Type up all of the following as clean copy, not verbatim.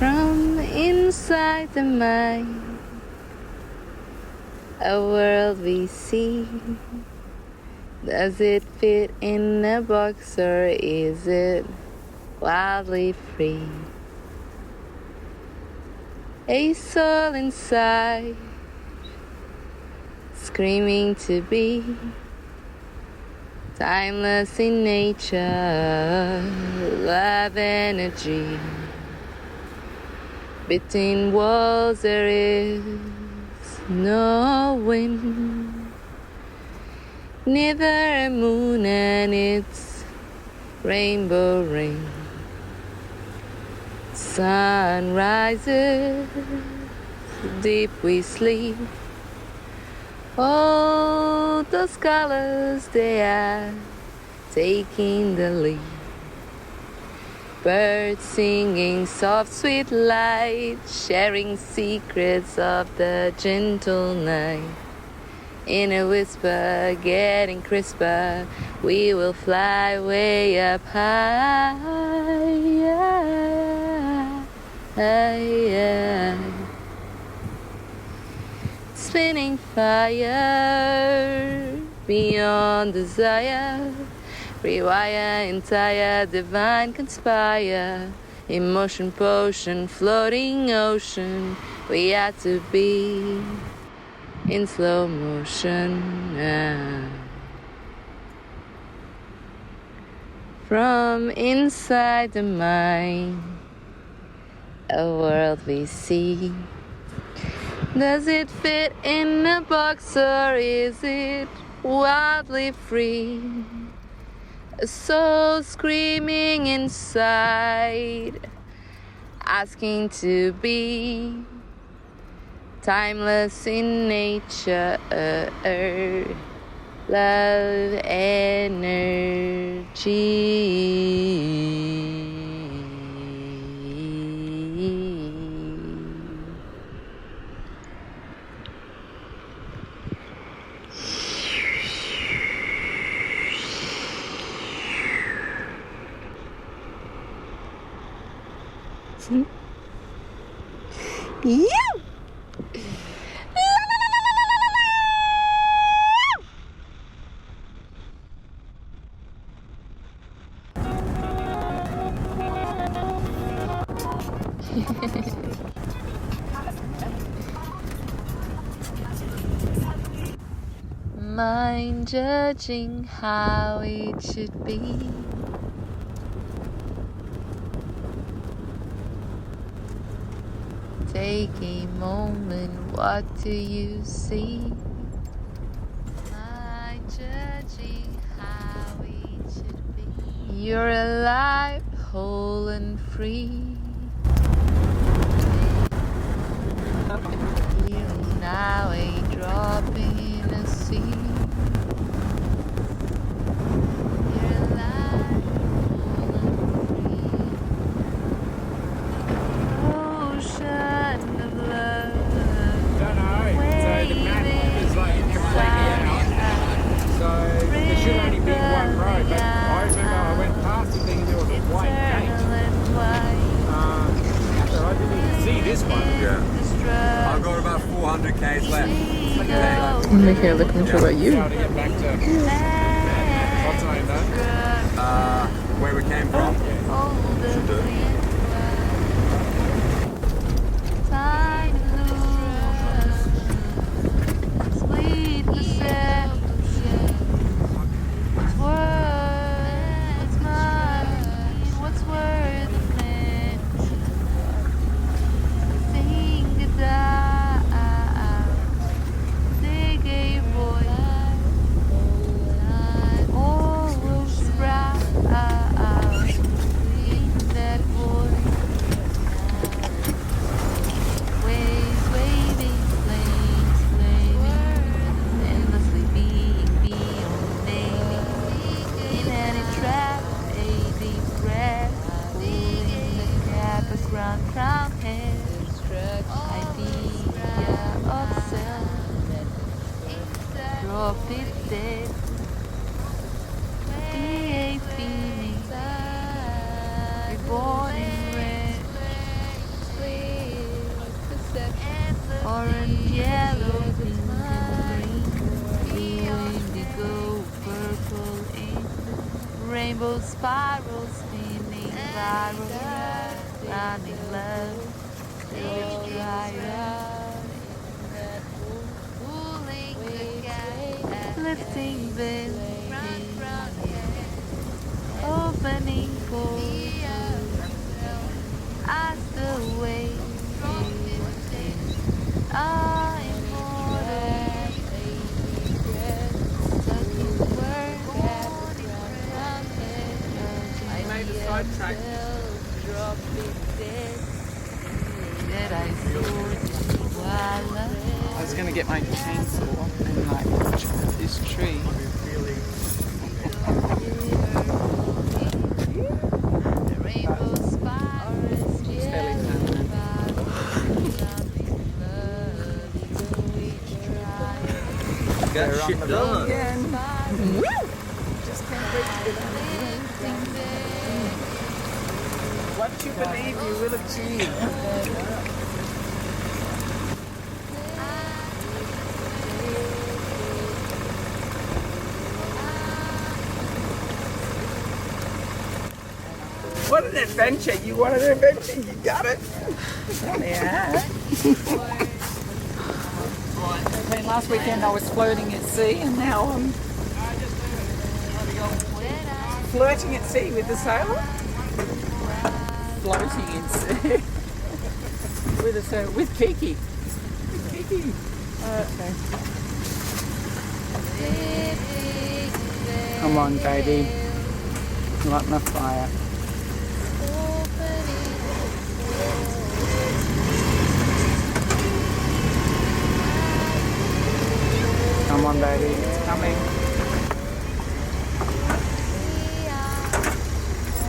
From inside the mind, a world we see. Does it fit in a box or is it wildly free? A soul inside, screaming to be timeless in nature, love energy. Between walls there is no wind, neither a moon and its rainbow ring. Sun rises, deep we sleep. All those colors, they are taking the lead. Birds singing soft sweet light, sharing secrets of the gentle night. In a whisper, getting crisper, we will fly way up high, spinning fire beyond desire. Rewire, entire, divine conspire. Emotion potion, floating ocean. We are to be in slow motion now. From inside the mind, a world we see. Does it fit in a box or is it wildly free? A soul screaming inside, asking to be timeless in nature, love energy. You. Mind judging how it should be. Take a moment, what do you see? Mind judging how it should be. You're alive, whole and free. You're now a drop in a sea. You're alive, whole and free. Ocean of love. Don't know. So the map is like completely out. So there should only be one road. But I remember I went past it thinking there was a white gate. So I didn't even see this one. Yeah. I've got about 400 k's left. I'm making a looking for about you. How to get back to what's the name though? Where we came from. Should do it. rainbow spirals spinning viral, running love, which dry up, pulling the gas, lifting vintage, opening portals, I still wait. I'm immortal, sucking work at I made a side track. dropping dead that I saw while I was going to get my chainsaw and like chop this tree. the rainbow spirals Got shit done. Just can't wait to get on the What you believe you will achieve. What an adventure! You want an adventure? You got it. Yeah. I mean, last weekend I was floating at sea, and now I'm flirting at sea with the sailor. Floating in sea with a sailor, with Kiki. With Kiki. Okay. Come on, baby. Light my fire. Come on, baby. It's coming.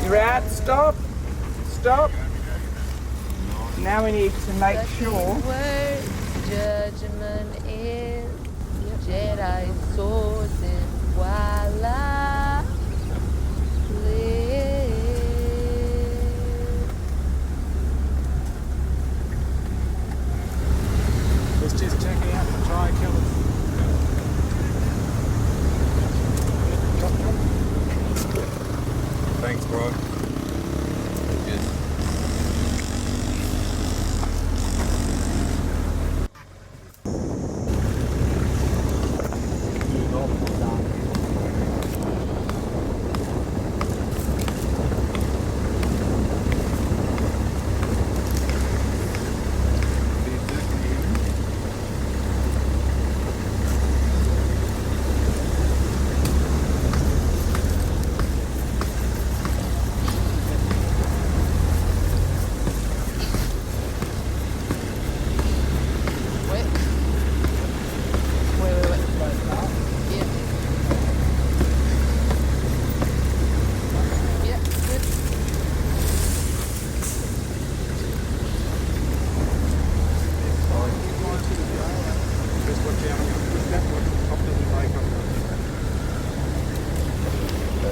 You're out. Stop. Stop. Now we need to make sure. Judgment is Jedi swords and while I live. Let's just checking out the tri-killers. Thanks, bro. Yes.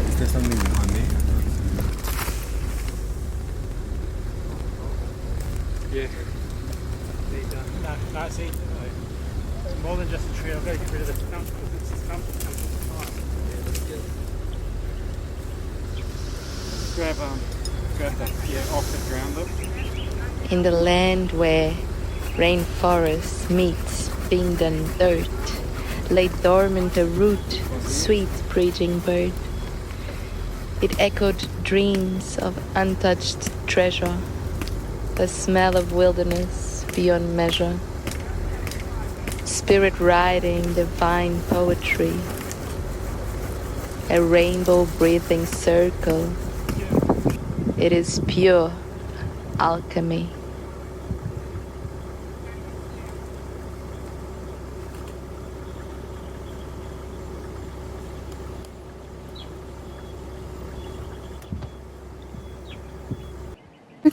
Is there something behind me? Yeah. No, see, it's more than just a tree. I've got to get rid of the stump because it's a stump that comes with the time. Grab that, off the ground up. In the land where rainforest meets pindan dirt, lay dormant a root, sweet preaching bird. It echoed dreams of untouched treasure, the smell of wilderness beyond measure, spirit writing divine poetry, a rainbow breathing circle. It is pure alchemy.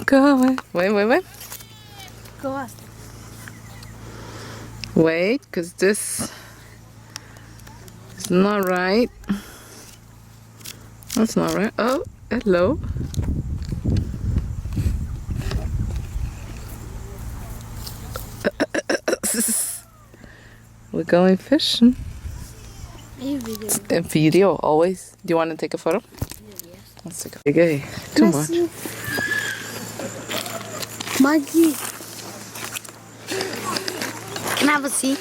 Go away. Wait. Go on. Wait, because this is not right. That's not right. Oh, hello. We're going fishing. A video. A video, always. Do you want to take a photo? Yes. Let's take a big. Too much. Maggie. Can I have a seat?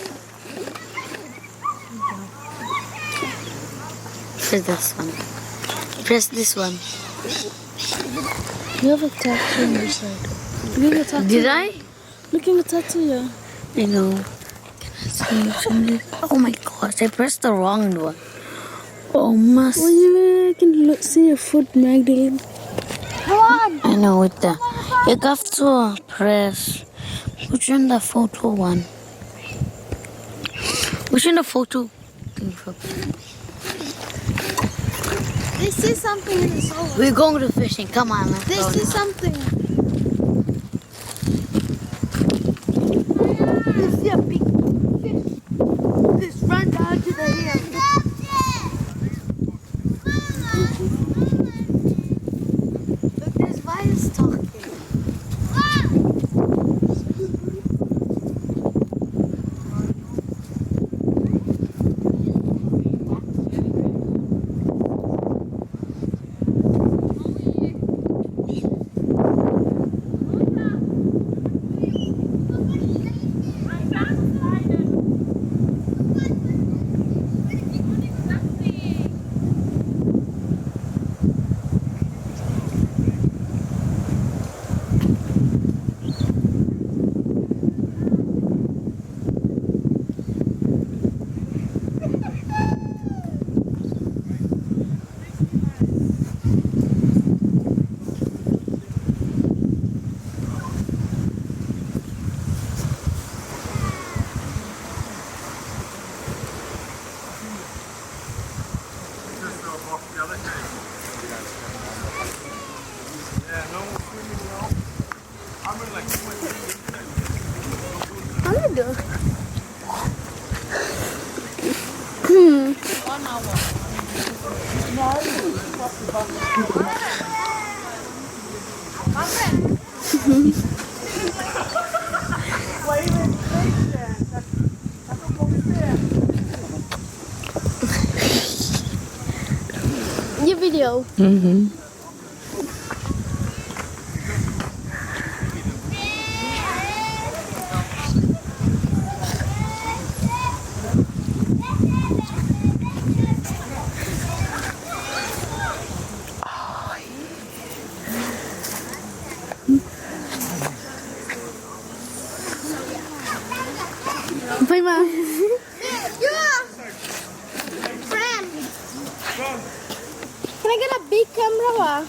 Press this one. Press this one. You have a tattoo on your side. You have a tattoo. Did I? Look at the tattoo, yeah. I know. Can I see? Oh my gosh, I pressed the wrong one. Oh, must. Well, you can see your foot, Magdalene. Come on! I know with the. You have to press. Which one the photo one? Which one the photo? They see something in the soul. We're going to fishing. Come on, let's They go see now. something. They see a big fish. Just run down to the hill. Look, there's virus talking. Your video. Mm-hmm. Bye, Ma. Can I get a big camera?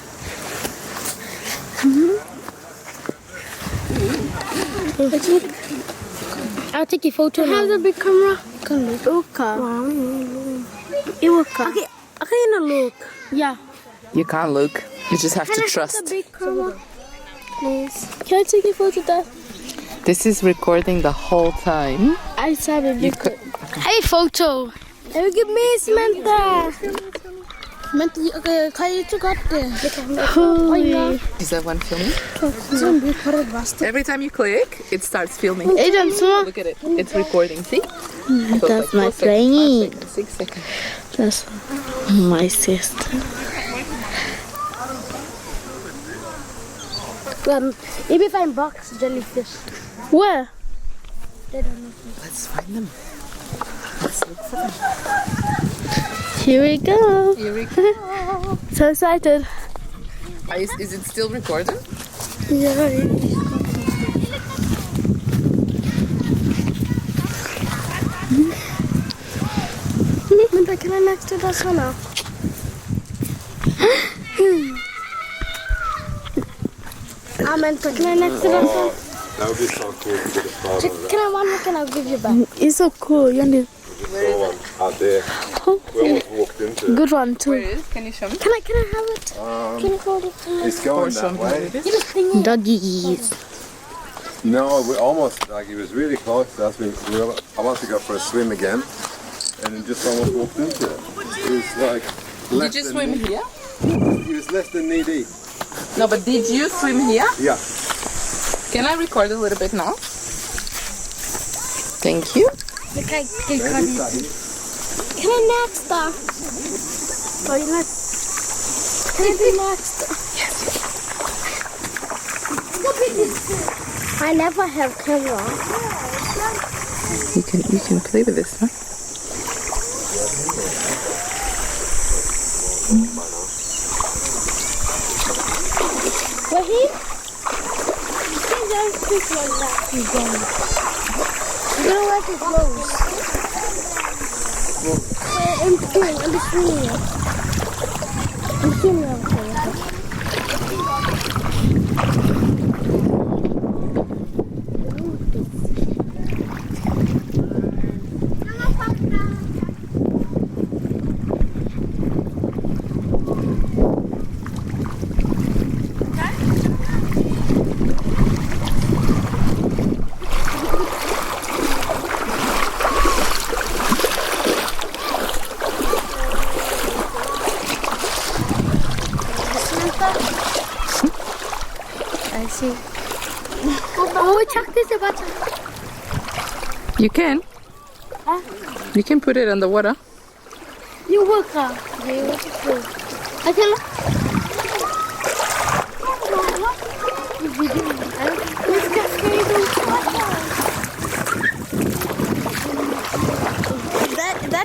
I'll take a photo Can I have now. the big camera? Okay. Okay, I can look. Yeah. You can't look. You just have Can to I have trust. the big camera? Please. Can I take a photo there? This is recording the whole time. I saw the You big could. Hey, photo. Hey, give me Samantha. Samantha, okay, can you got there? Holy. Is that one filming? Zo'n big for het was. Every time you click, it starts filming. Hey, dan zo. Look at it. It's recording. See? That's my friend. 6 seconds. That's my sister. Maybe find box jellyfish. Where? They don't know. Let's find them. Let's look for them. Here we go. Here we go. So excited. Is it still recording? Yeah. Minta, can I next to the sauna? Minta, can I next to the sauna? That would be so cool to get a photo of Can I one look and I'll give you back? It's so coul. that one out there. We almost walked into it. Good one Where too. it is? Can you show me? Can I have it? Can you hold it to me? It's going Or show that me where way. it is? Doggies. No, we almost, like, he was really close to us. I want to go for a swim again. And then just almost walked into it. It was like less Did you than swim knee- here? He was less than knee deep. No, but did you swim here? Yeah. Can I record a little bit now? Thank you. Can I next? Oh, you next? Can I be next? I never have camera. You can play with this, huh? Where he? You can't just pick like that. He's gone. You don't like his clothes. I'm just reading it. I'm seeing it. I see. Oh, check this about. You can. Huh? You can put it on the water. You work out. You work out. I can.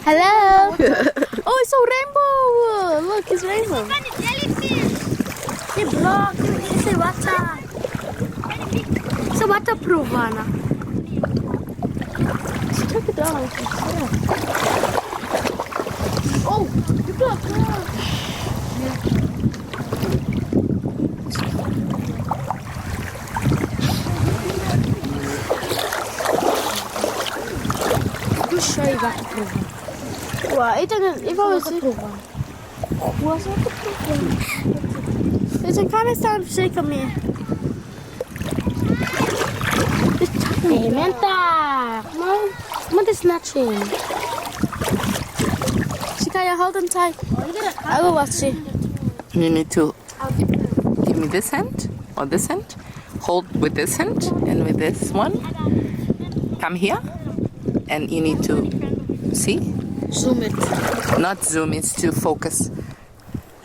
Hello. Oh, it's a rainbow. Look, it's rainbow. It's block. It's a water. It's a waterproof one. Check it out. Oh, you got show you waterproof. Well, it doesn't. If I was waterproof one. What's waterproof one? It's a kind of starting to shake on me. Hey, Manta! Mom, Manta's snatching. Shikaya, hold them tight. I will watch it. You need to give me this hand or this hand. Hold with this hand and with this one. Come here. And you need to see? Zoom it. Not zoom, it's to focus.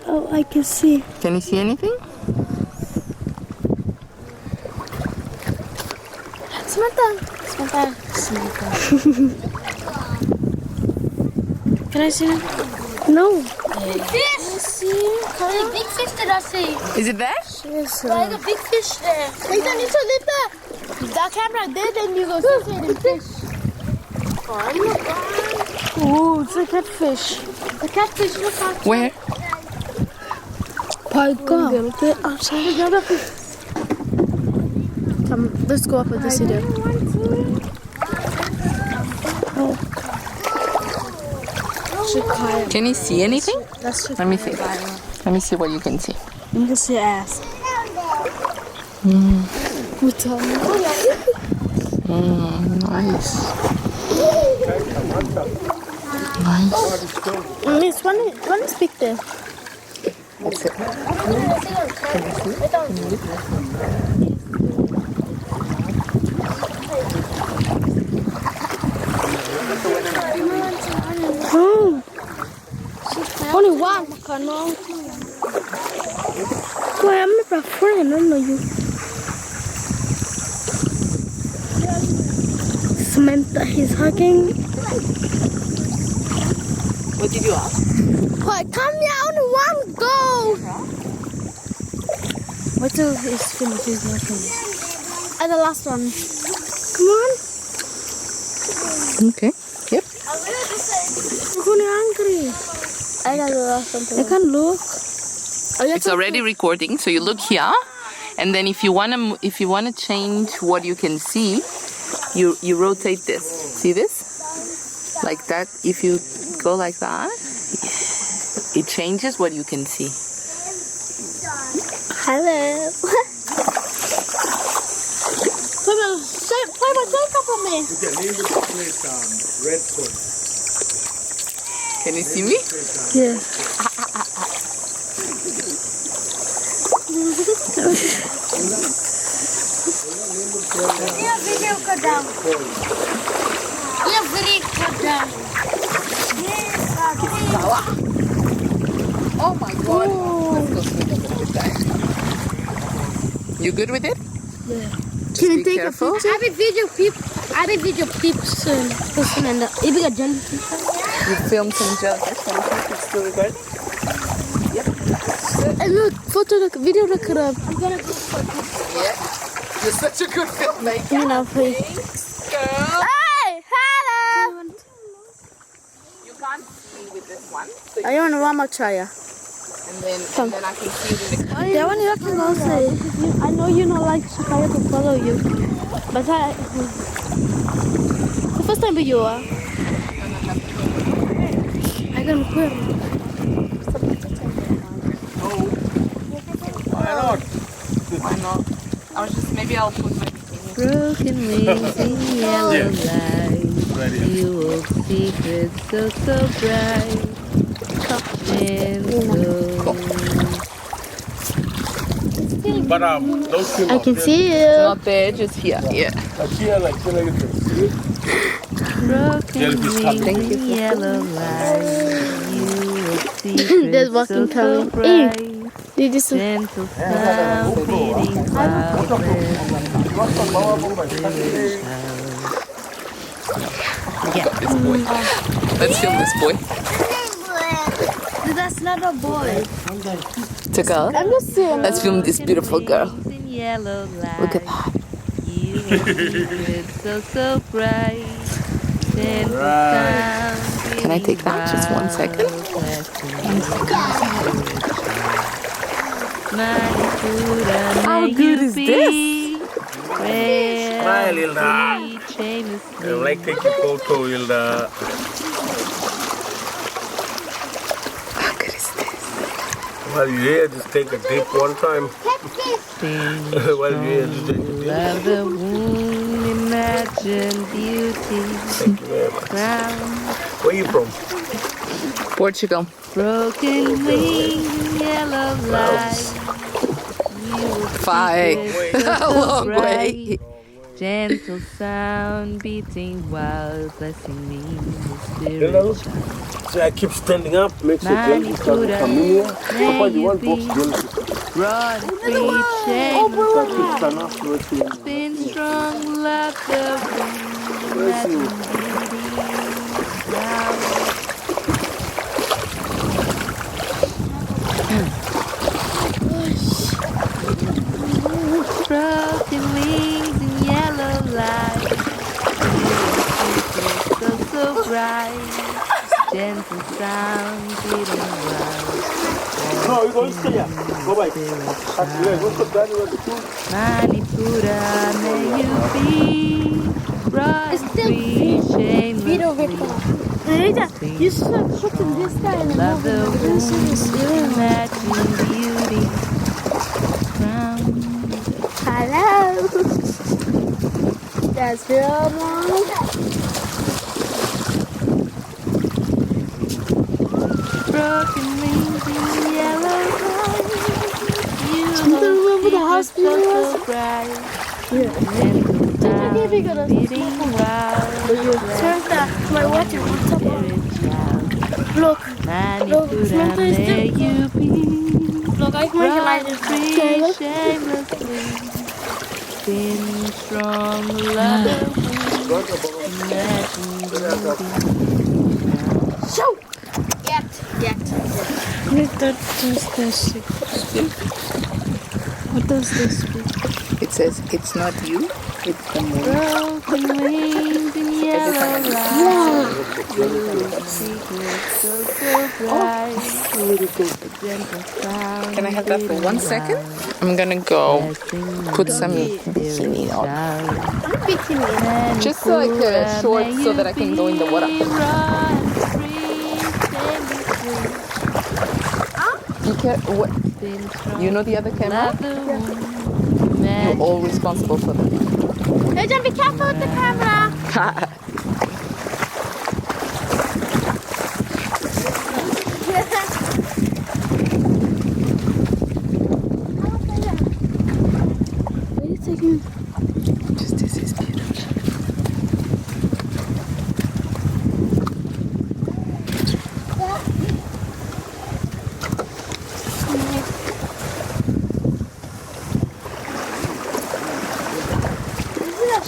Oh, I can see. Can you see anything? Samantha. Can I see it? No. Big fish. Big fish that I see. Is it there? Yes. Like a big fish there. Wait, I need to leave the camera there, then you go see the fish. Oh, it's a catfish. The catfish, look how. Where? Go. Outside another fish. Come, let's go up with the cedar. Can you see anything? That's Let me see. Let me see what you can see. You can see ass. Nice. Nice. Miss, one is big there. That's it. Oh. Only one. Boy, I'm not a friend. I don't know you. Samantha, he's hugging. What did you ask? Boy, come here. Only one go. Wait till he's finished. He's not finished. And the last one. Come on. Okay. Yep. I'm going hungry. I got the last one. I can't look. It's already recording, so you look here, and then if you wanna change what you can see, you rotate this. See this? Like that. If you go like that, it changes what you can see. Hello. Play my makeup on me. Can you see me? Yeah. Video cut down. Video cut down. Oh my god. Let's go swimming with that. You good with it? Yeah. Just Can be you take careful. a picture? I have a video clips and ibiga jellyfish. You filmed some jellyfish. It's still recording. And look, video record. I'm gonna go for Yeah. You're such a good filmmaker. you know, please. Girl. Hey, hello. You can't see with this one. So I want to Ramachaya. and then I can see it in the car. Yeah, when you can also. I know you don't like Shakaya to follow you, but the first time you are. I can quit. Why not? I was just maybe I'll put my broken wings in yellow light. You hold secrets so bright. But don't swim I can see you. Not there, just here. Yeah. Here, like, you can see it. Broken Jellyfish coming. wings in yellow light. You hold secrets There's walking coming. bright. Did you see? Gentle sound beating Let's film this boy. That's not a boy. It's a girl. I'm just saying. Let's film this beautiful girl. Look at that. so bright. Can I take that? Just 1 second. How good is this? Smile, Hilda. I like taking photo, Hilda. How good is this? While you're here, just take a dip one time. While you're here, just take a dip. Love the womb, imagine beauty. Thank you very much. Where are you from? Portugal. Broken wings, yellow light. Five. A long way. Gentle sound beating wild, blessing me Hilda, look. See, I keep standing up, makes the jellyfish start to come in here. Papa, you want box jellyfish? broad free chain. Been strong, love the wind. Broken wings in yellow light. So bright. Gentle sound beating wild. No, you're going to stay here. Go back. Manipura, may you be broad free, shameless. You should put this guy in the Love the womb, matching beauty. Crown. Hello. That's real mom. Broken wings in yellow light. You remember the hospital so was? bright. Yeah. Beating wild. Turn that my watch and what's up? Look. Manipura, may you be Look, I can make it like this. free, shamelessly. Been strong, love the Show. Get. What does this mean? It says, it's not you, it's the moon. Broken wings in yellow light. Can I have that for 1 second? I'm gonna go put some bikini on. Just like a short so that I can go in the water. You know the other camera? You're all responsible for that. Hey, John, be careful with the camera. Where are you taking? Just this is beautiful.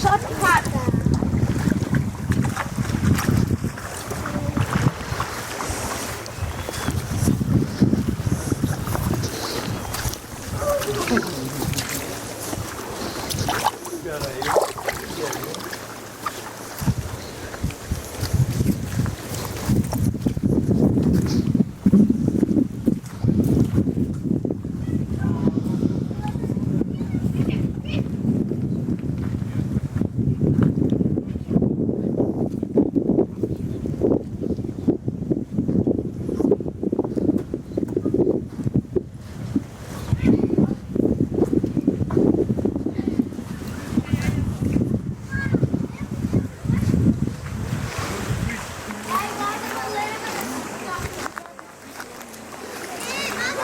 shortcut.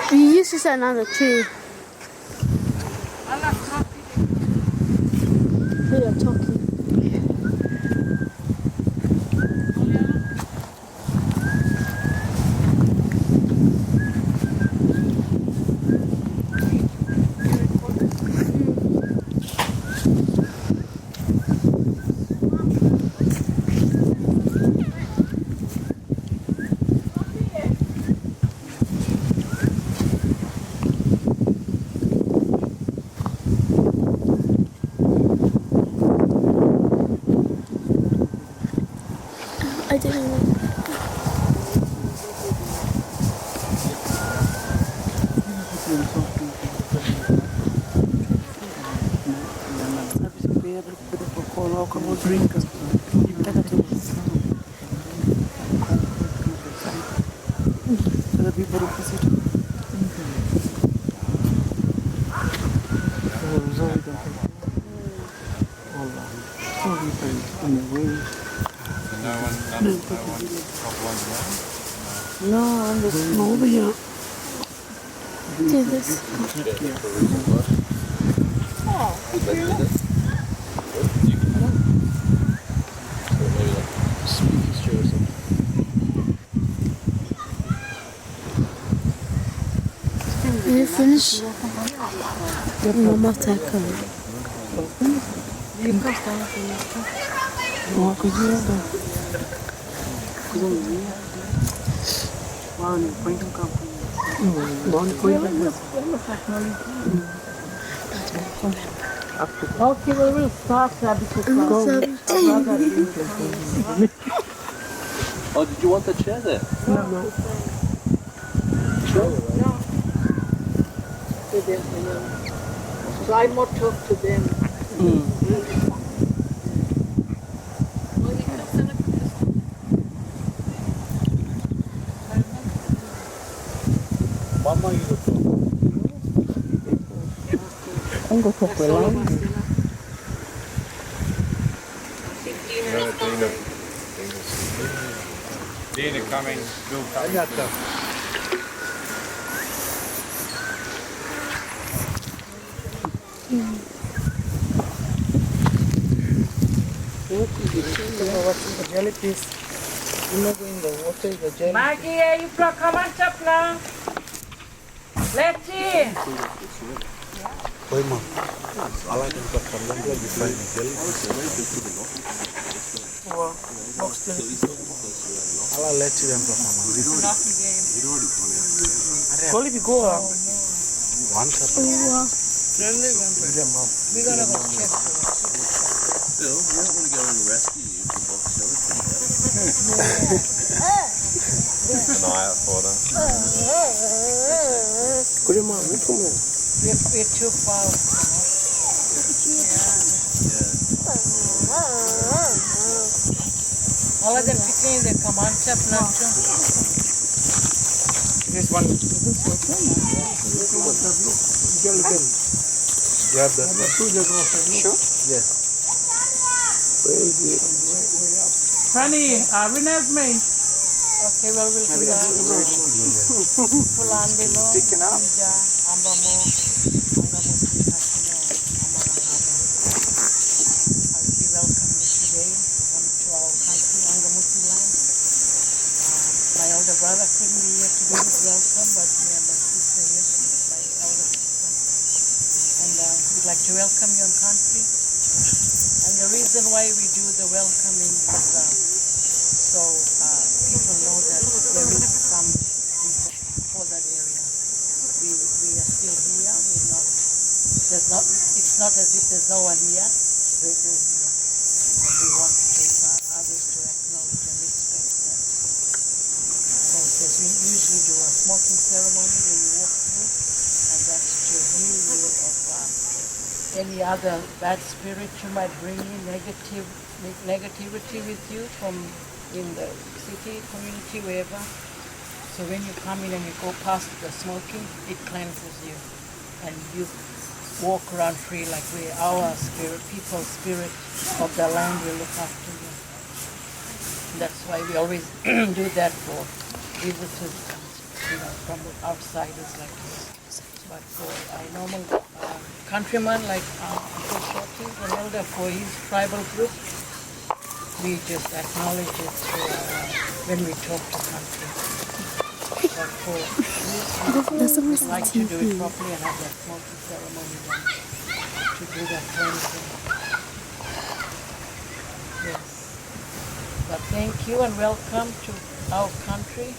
This is another tree. They are talking. I didn't know. No, I'm just over here. Do this. Are you finished? One more time. Okay, we will start because Oh, did you want the chair there? no. Try more talk to them. Mama, you look I'm going to talk for long. Dina coming, Bill coming. The jellyfish. You know, in the water, the jelly. Maggie, are you from Kamanchap now? Let's see. An eye out for them. We're too far. All of them picking the Kamanchap now too. This one. Grab that one. Sure? Yes. Honey, Renee's me. Okay, well, we'll do that. Pulan below. Sticking up. Ambamo. Welcome today to our country, Angamuti land. My older brother couldn't be here to do his welcome, but me and my sister here, she's my elder sister. And we'd like to welcome you in country. And the reason why we do the welcoming is so people know that there is some people for that area. We are still here. It's not as if there's no one here. We're here. And we want others to acknowledge and respect that process. We usually do a smoking ceremony where you walk through, and that's to heal you of any other bad spirit you might bring in, negativity with you from in the city, community, wherever. So when you come in and you go past the smoking, it cleanses you, and you walk around free like our spirit, people's spirit of the land will look after you. That's why we always do that for visitors and from outsiders like this. But for our normal countrymen like Uncle Shorty, an elder for his tribal group, we just acknowledge it when we talk to country. But for we like to do it properly and have that smoking ceremony then to do that cleansing. Yes. But thank you and welcome to our country.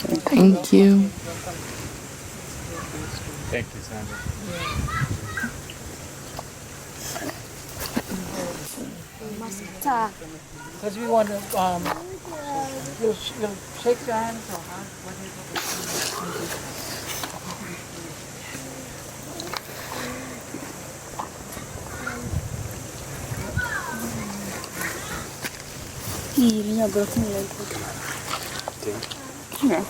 Thank you. Thank you, Sandra. Because we want to, we'll shake your hands or yes.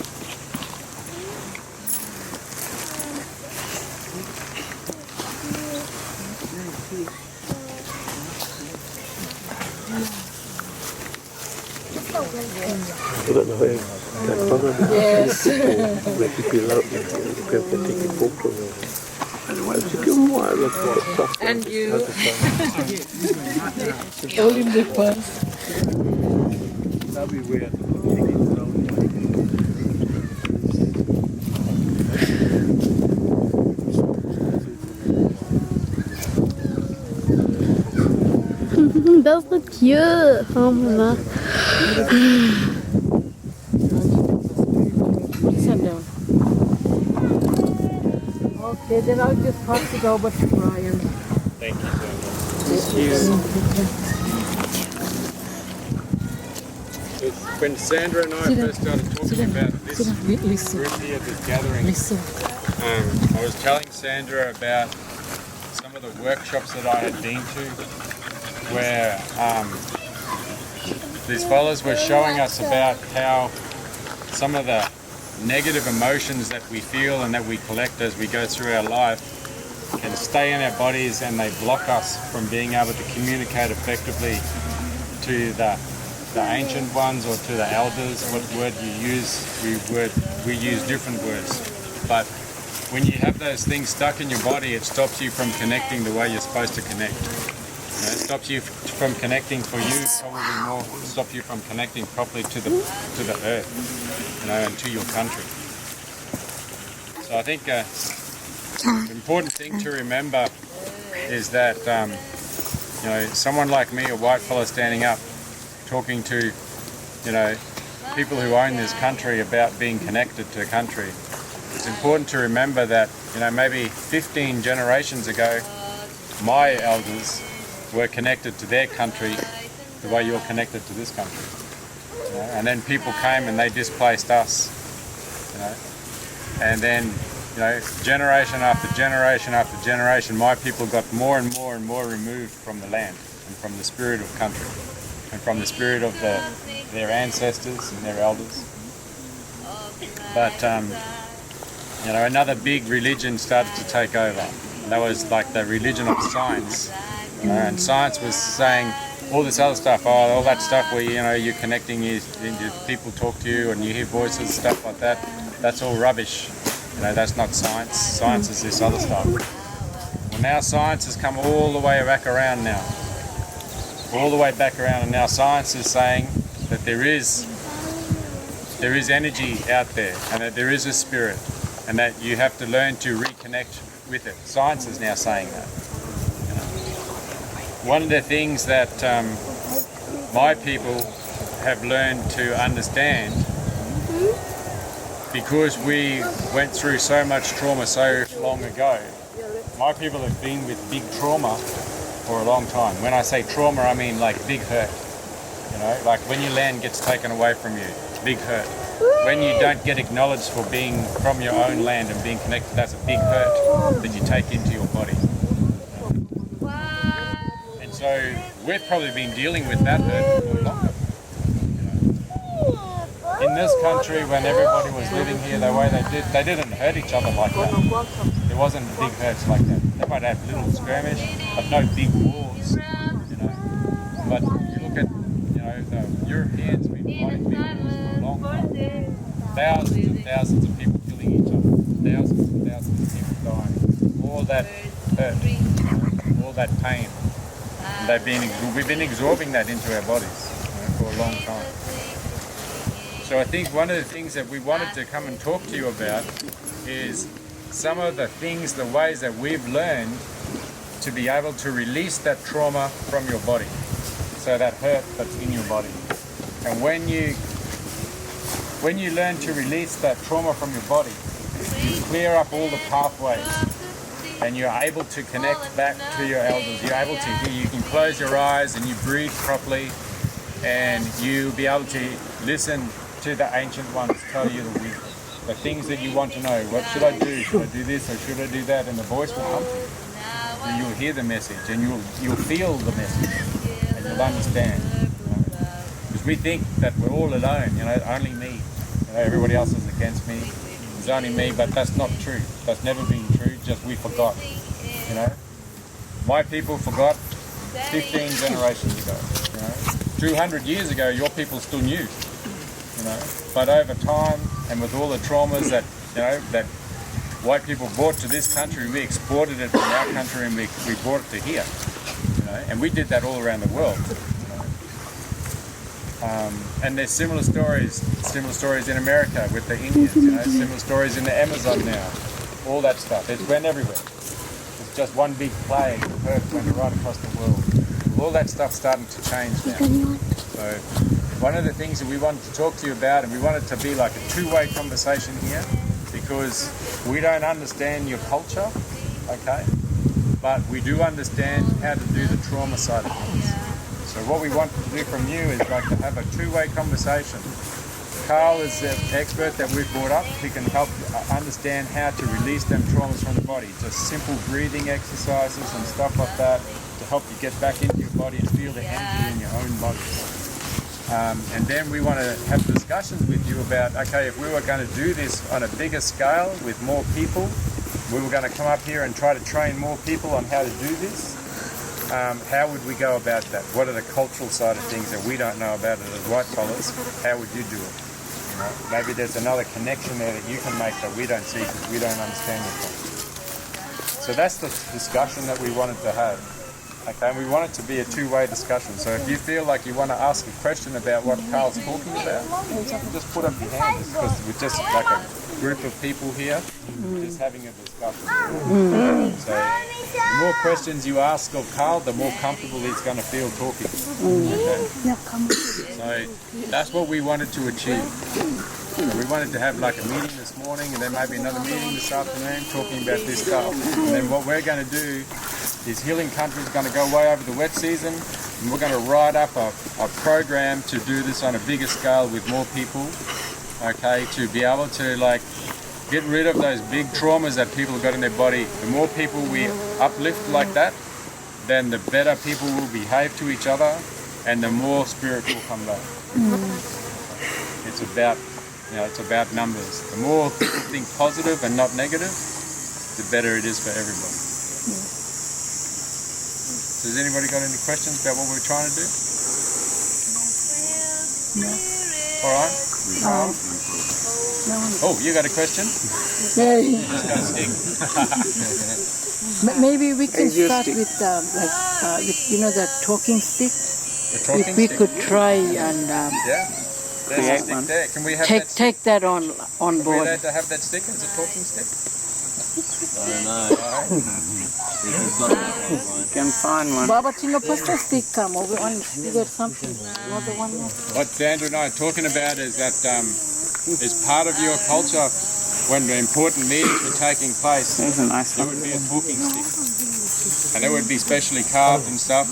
And you. All in the past. That'll be weird. Dat is not cute. Oh, mama. Sit down. Okay, then I'll just pass it over to Brian. Thank you, Sandra. When Sandra and I first started talking about this group here, this gathering, I was telling Sandra about some of the workshops that I had been to, where these fellows were showing us about how some of the negative emotions that we feel and that we collect as we go through our life can stay in our bodies, and they block us from being able to communicate effectively to the ancient ones or to the elders. What word you use, we use different words. But when you have those things stuck in your body, it stops you from connecting the way you're supposed to connect. It stops you from connecting for you, probably more, stop you from connecting properly to the earth, and to your country. So I think the important thing to remember is that, someone like me, a white fella standing up, talking to, people who own this country about being connected to country. It's important to remember that, maybe 15 generations ago, my elders were connected to their country the way you're connected to this country. And then people came and they displaced us. And then, generation after generation after generation, my people got more and more and more removed from the land and from the spirit of country and from the spirit of their ancestors and their elders. But, another big religion started to take over. That was like the religion of science. And science was saying all this other stuff, all that stuff where, you're connecting, people talk to you and you hear voices, stuff like that. That's all rubbish. That's not science. Science is this other stuff. Well, now science has come all the way back around now. All the way back around, and now science is saying that there is energy out there and that there is a spirit. and that you have to learn to reconnect with it. Science is now saying that. One of the things that my people have learned to understand, because we went through so much trauma so long ago, my people have been with big trauma for a long time. When I say trauma, I mean like big hurt. You know, like when your land gets taken away from you, big hurt. When you don't get acknowledged for being from your own land and being connected, that's a big hurt that you take into your body. And so we've probably been dealing with that hurt for longer. In this country, when everybody was living here the way they didn't hurt each other like that. There wasn't big hurts like that. They might have little skirmish, but no big wars, you know. But you look at, you know, the Europeans been fighting big wars for a long time. Thousands and thousands of people killing each other. Thousands and thousands of people dying. All that hurt, all that pain. And we've been absorbing that into our bodies, you know, for a long time. So I think one of the things that we wanted to come and talk to you about is some of the things, the ways that we've learned to be able to release that trauma from your body. So that hurt that's in your body. And when you learn to release that trauma from your body, you clear up all the pathways and you're able to connect back to your elders. You're able to hear, you can close your eyes and you breathe properly, and you'll be able to listen to the ancient ones tell you the things that you want to know. What should I do? Should I do this or should I do that? And the voice will come to you. And you'll hear the message and you'll feel the message and you'll understand. Because we think that we're all alone, you know, only me. You know, everybody else is against me. It's only me, but that's not true. That's never been true, just we forgot. You know? My people forgot 15 generations ago. You know? 200 years ago, your people still knew. You know, but over time and with all the traumas that, you know, that white people brought to this country, we exported it from our country and we brought it to here. You know, and we did that all around the world. You know. And there's similar stories in America with the Indians. You know, similar stories in the Amazon now. All that stuff. It went everywhere. It's just one big plague. Earth went right across the world. All that stuff's starting to change now. So one of the things that we wanted to talk to you about, and we want it to be like a two-way conversation here, because we don't understand your culture, okay? But we do understand how to do the trauma side of things. So what we want to do from you is like to have a two-way conversation. Carl is the expert that we've brought up. He can help understand how to release them traumas from the body. Just simple breathing exercises and stuff like that to help you get back into your body and feel the energy in your own body. And then we want to have discussions with you about, okay, if we were going to do this on a bigger scale with more people, we were going to come up here and try to train more people on how to do this. How would we go about that? What are the cultural side of things that we don't know about it as white collars? How would you do it? You know, maybe there's another connection there that you can make that we don't see because we don't understand your culture. So that's the discussion that we wanted to have. Okay, and we want it to be a two-way discussion. So if you feel like you want to ask a question about what Carl's talking about, just put up your hand, because we're just like a group of people here, just having a discussion. So the more questions you ask of Carl, the more comfortable he's going to feel talking. Okay? So that's what we wanted to achieve. So we wanted to have like a meeting this morning and then maybe another meeting this afternoon talking about this stuff. And then what we're going to do is Healing Country is going to go way over the wet season, and we're going to write up a program to do this on a bigger scale with more people, okay, to be able to like get rid of those big traumas that people have got in their body. The more people we uplift like that, then the better people will behave to each other and the more spirit will come back. It's about, you know, it's about numbers. The more people think positive and not negative, the better it is for everybody. Has anybody got any questions about what we're trying to do? No. All right. Oh, you got a question? You just got a sting. Maybe we can start with with, you know, the talking stick. The talking if we stick. could try and Yeah. There's a stick there. Can we have that stick? Take that on Are we board. allowed to have that stick as a talking stick? I don't know. It's not that one. Can find one. Baba, Tino, put the stick come over on. You got something. Another one more. What Sandra and I are talking about is that is part of your culture when the important meetings were taking place. There's a nice There one. would be a talking stick, and it would be specially carved and stuff.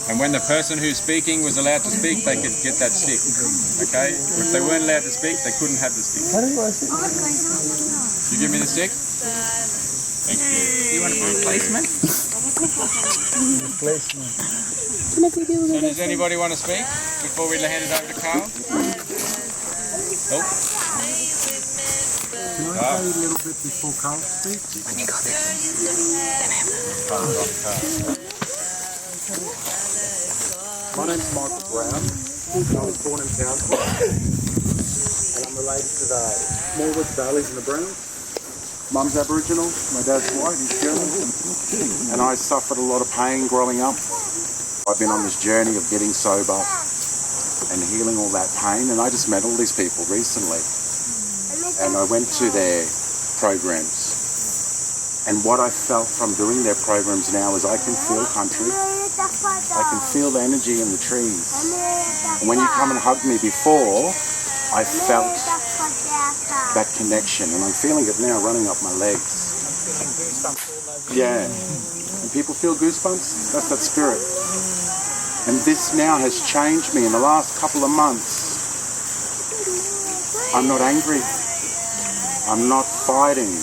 And when the person who's speaking was allowed to speak, they could get that stick. Okay? If they weren't allowed to speak, they couldn't have the stick. You give me the stick? Thank you. You want a replacement? So does anybody want to speak before we hand it over to Carl? Nope. Can I say a little bit before Carl speaks? My name's Michael Brown. I was born in Townsville, and I'm related to the smallest valleys in the Browns. Mum's Aboriginal, my dad's white, he's German, and I suffered a lot of pain growing up. I've been on this journey of getting sober and healing all that pain, and I just met all these people recently, and I went to their programs, and what I felt from doing their programs now is I can feel country, I can feel the energy in the trees, and when you come and hug me before, I felt that connection, and I'm feeling it now running up my legs. Yeah. And people feel goosebumps? That's that spirit. And this now has changed me in the last couple of months. I'm not angry. I'm not fighting.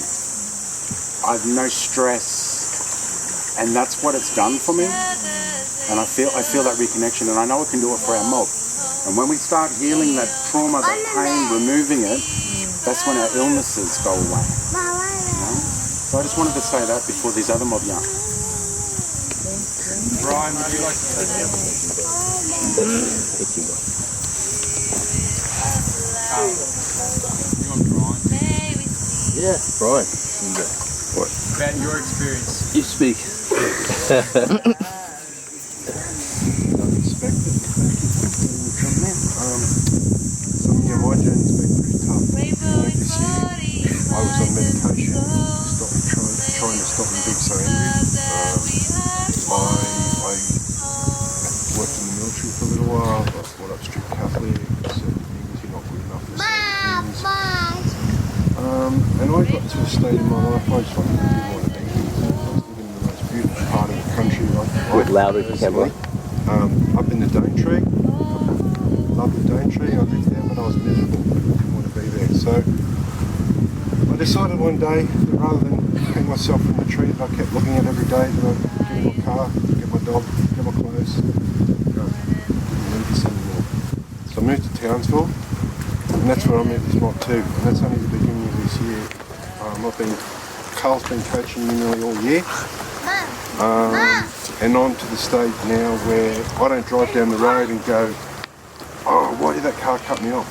I've no stress. And that's what it's done for me. And I feel that reconnection, and I know I can do it for our mob. And when we start healing that trauma, that pain, removing it, that's when our illnesses go away. You know? So I just wanted to say that before these other mob young. Brian, would you like to say something? You want Brian? Yeah, Brian. What? About your experience. You speak. Some of you, my journey's been pretty tough. This year, I was on medication, trying to stop me being so angry. I worked in the military for a little while. I was brought up strict Catholic, certain things, you're not good enough for certain things. And I got to a state in my life, I just wanted to do more than anything. I was living in the most beautiful part of the country. Bit louder if you can, boy. Up in the Daintree. Love the Daintree. I lived there, but I was miserable. Didn't want to be there. So I decided one day that rather than hang myself in the tree that I kept looking at every day, that I'd get my car, get my dog, get my clothes, go. Didn't need this anymore. So I moved to Townsville, and that's where I met this mob too. And that's only the beginning of this year. Carl's been coaching me nearly all year. And on to the stage now where I don't drive down the road and go, oh, why did that car cut me off?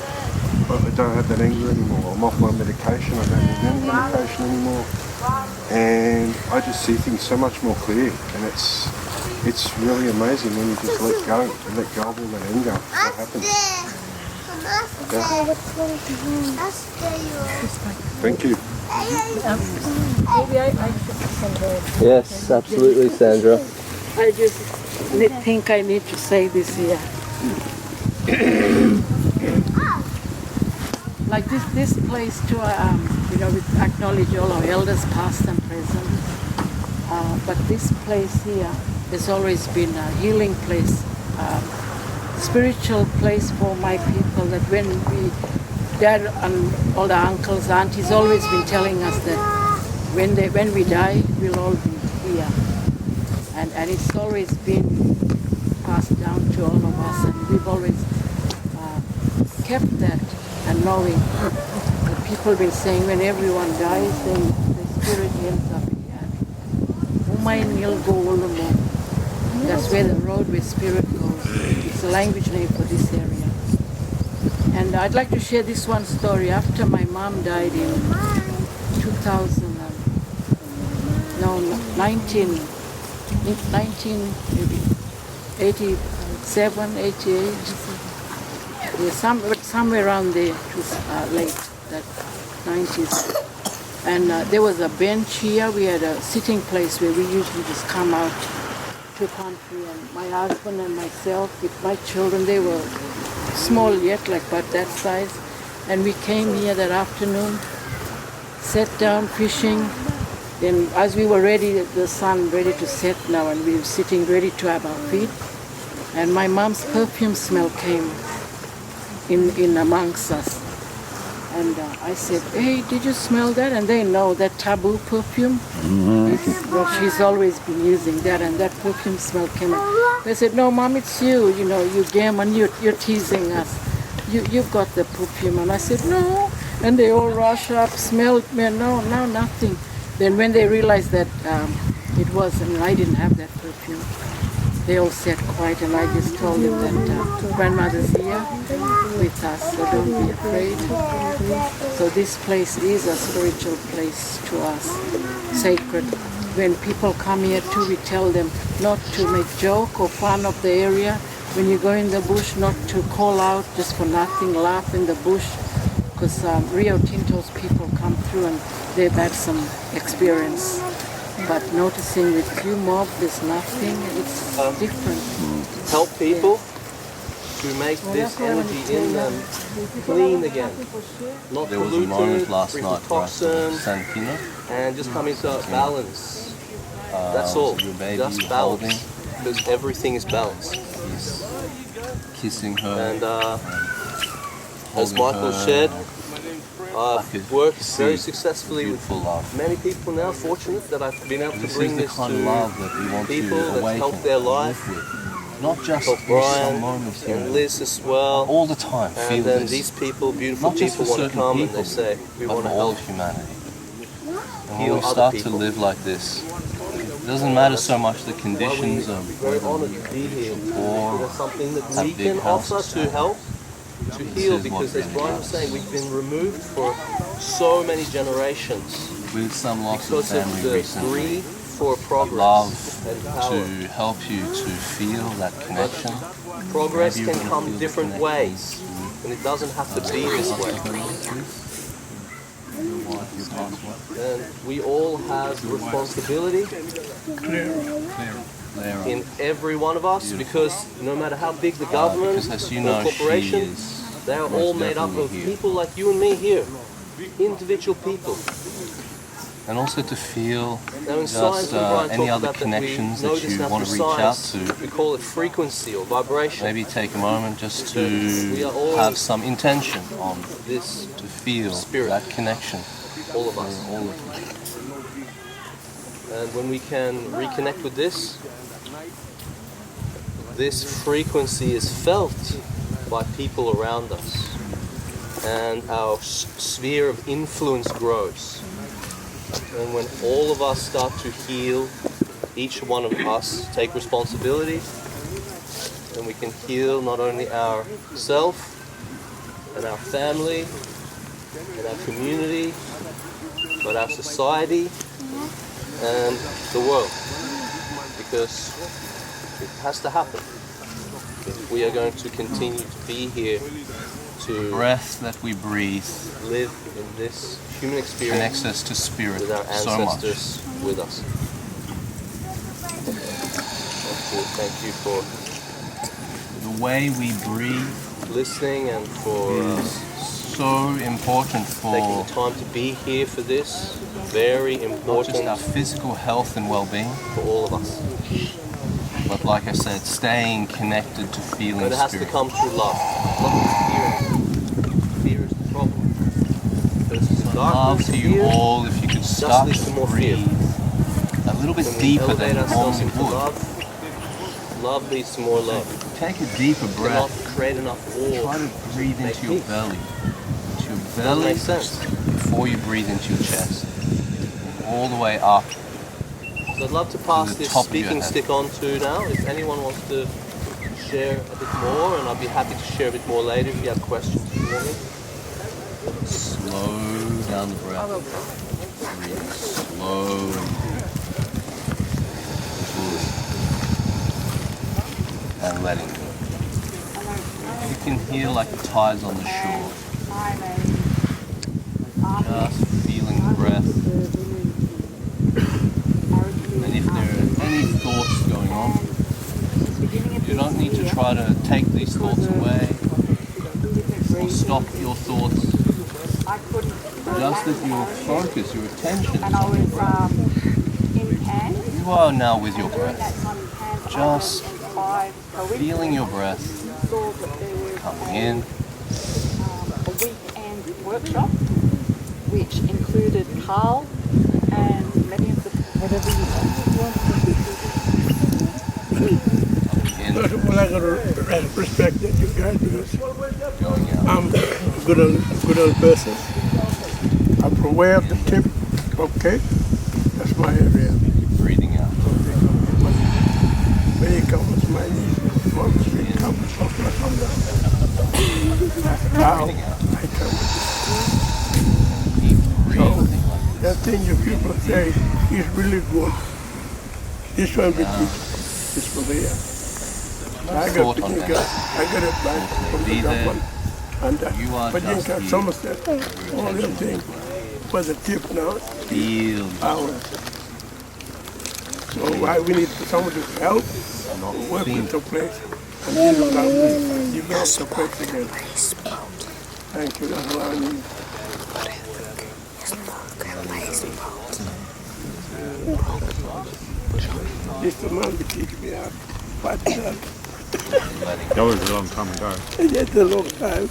I don't have that anger anymore. I'm off my medication. I don't need any medication anymore. And I just see things so much more clear. And it's really amazing when you just let go and let go of all that anger. What happens? Yeah. Thank you. Yes, absolutely, Sandra. I just think I need to say this here. Like this place too, we acknowledge all our elders past and present. But this place here has always been a healing place, spiritual place for my people, that when Dad and all the uncles, aunties always been telling us that when we die, we'll all be here. And it's always been passed down to all of us, and we've always kept that, and knowing that people have been saying when everyone dies, then the spirit ends up here. Umain nil go ulumo. That's where the road where spirit goes. It's a language name for this area. And I'd like to share this one story. After my mom died in 1987, 88. somewhere around there. It was late, that 90s. And there was a bench here. We had a sitting place where we usually just come out to country. And my husband and myself, with my children, they were small yet, like about that size. And we came here that afternoon, sat down fishing. Then as we were ready, the sun ready to set now, and we were sitting ready to have our feet. And my mom's perfume smell came in amongst us. And I said, hey, did you smell that? And they know that taboo perfume. Well, she's always been using that, and that perfume smell came out. They said, no, Mom, it's you. You know, you gammon, you're teasing us. You've got the perfume. And I said, no. And they all rush up, smelled me. No, nothing. Then when they realized that it wasn't, I didn't have that perfume, they all sat quiet, and I just told them that grandmother's here with us, so don't be afraid. So this place is a spiritual place to us, sacred. When people come here too, we tell them not to make joke or fun of the area. When you go in the bush, not to call out just for nothing, laugh in the bush, because Rio Tinto's people come through and they've had some experience. But noticing with few mob, there's nothing, it's different. Help people to make this energy in them clean again. Not There was a moment polluted, last free night from for us to toxins, Santino. and just come into balance. That's all. Your baby Just holding, balance. Because everything is balanced. he's kissing her, And as holding Michael her. shared, I I've could worked see very successfully with beautiful love. many people now, fortunate that I've been able to This bring is the this kind of love that we to want people to that's awaken helped their and life. live with. Not just Help for Brian some moments here and and Liz as well. all the time. And Feel then this. these people, beautiful Not just people, for want to certain come people, and they say, we but want for to all help. of humanity. And Heal when we other start to people. live like this, it doesn't matter so much the conditions We're of very honoured to be here. or There's something that have we big can offer houses. to help, to heal, is because what as really Brian was matters. saying, we've been removed for so many generations with some loss of because of family the recently. greed for progress Love and to power. help you to feel that connection. Progress Maybe you're can gonna come feel different the ways, and it doesn't have to be this way. And we all have responsibility in every one of us, because no matter how big the government because as you or know, she corporation, is they are most all made up definitely of here. people like you and me here, individual people. And also to feel Now in science, just when Brian any talked other about connections that, we that notice you now want to through reach out science, to. we call it frequency or vibration. Maybe take a moment just We to are all have some intention on this, to feel Spirit. that connection all of for us. all of you. And when we can reconnect with this frequency is felt by people around us, and our sphere of influence grows. And when all of us start to heal, each one of us take responsibility, and we can heal not only ourselves and our family and our community, but our society and the world, because it has to happen. If we are going to continue to be here to Breath that we breathe live in this human experience connects us to spirit with our so much. ancestors with us. Thank you for The way we breathe listening and for is so important taking for the time to be here for this. Very not important just our physical health and well-being, for all of us. but like I said, staying connected to feeling But it has to spirit. come through love. Not fear. Fear is the problem. Because the Love darkness, to you fear, all if you could start leads to to more fear. breathe a little bit when we deeper elevate than you ourselves normally into would. love leads to more love. Take a deeper We cannot breath. create enough Try war. to breathe Make into your peace. belly. Into your Doesn't belly make sense. before you breathe into your chest. All the way up. So I'd love to pass the this top of your speaking head. stick on to now. If anyone wants to share a bit more, and I'll be happy to share a bit more later if you have questions for me. Slow down the breath. Breathe slow and letting go. can hear like the tides on the shore. Just feeling the breath. And if there are any thoughts going on, you don't need to try to take these thoughts away or stop your thoughts. Just that your focus, your attention is on your breath. You are now with your breath. Just feeling your breath coming in. A weekend workshop which included Carl and many of the whatever you want. Well, I got to respect that you guys because Going out. I'm a good old person. I'm from way up the tip, okay? That's my area. Breathing out. Where you come with my knees, one street comes up like I'm down. How I come. So, that thing you people say is really good. This one we teach is for here. I got it back from the government. And but you got Somerset, all them things. For the tip now, ours. So why we need somebody to help, work with the place, and you got the place again. Thank you, that's what I need. This the man who teach me how to fight that. That was a long time ago. It's a long time.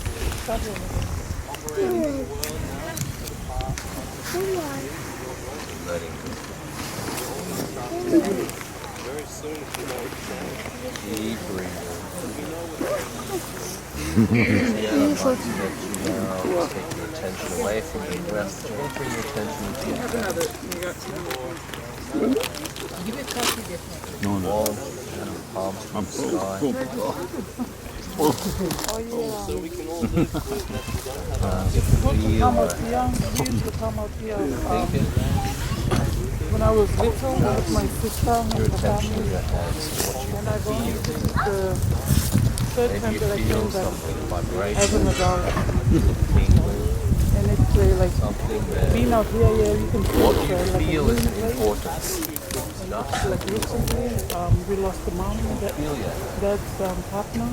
Very soon, keep breathing. Take your attention away from your breath. Don't bring your attention into your breath. Palms to the sky. So we can all do When I was little with my sister and your the attention to family, your hands, and I go what you into feel. the third Maybe time you that I feel came back something as an vibration, adult. tingling, And it's like something there. being out here, yeah, you can feel What it, you like feel a is new place. important. Like recently, we lost a mom, Feel ya. dad's partner.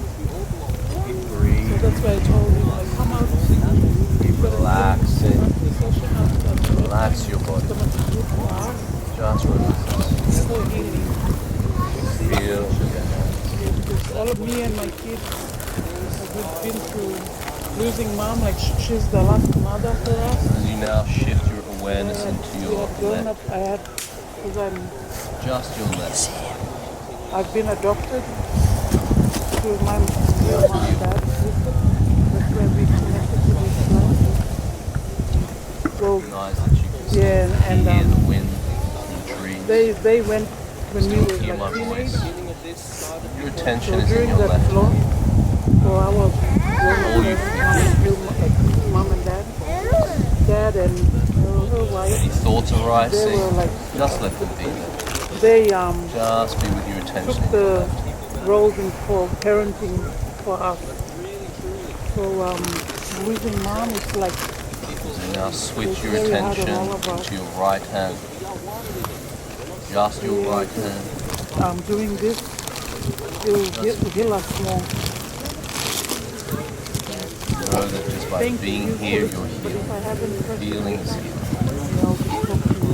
Keep So breathing, that's why I told him, like, come out. keep relaxing. Relax your body. Just relax. Feel your hands. Because all of me and my kids, we've been through losing mom, like she's the last mother for us. And you now shift your awareness into We your had grown left. up, because Just your left. I've been adopted to my mom and dad. That's where we connected to this land. So, Recognize that you can still yeah, and hear the wind in the trees. they went when we Still were hear my like voice. teenage. Your attention So is in during your that left. flood, so I was All you mom and dad and her wife. Any thoughts They arising, were like, just let them be there. they Just be with your attention. took the roles in for parenting for us. So losing mom is like So now switch it's your very hard on attention all of us. to your right hand. Just your right hand. Doing this will heal us more. Know that just by Thank being you here, for you're this, but healed. if I haven't touched Feeling is healing. I'll just talk to you.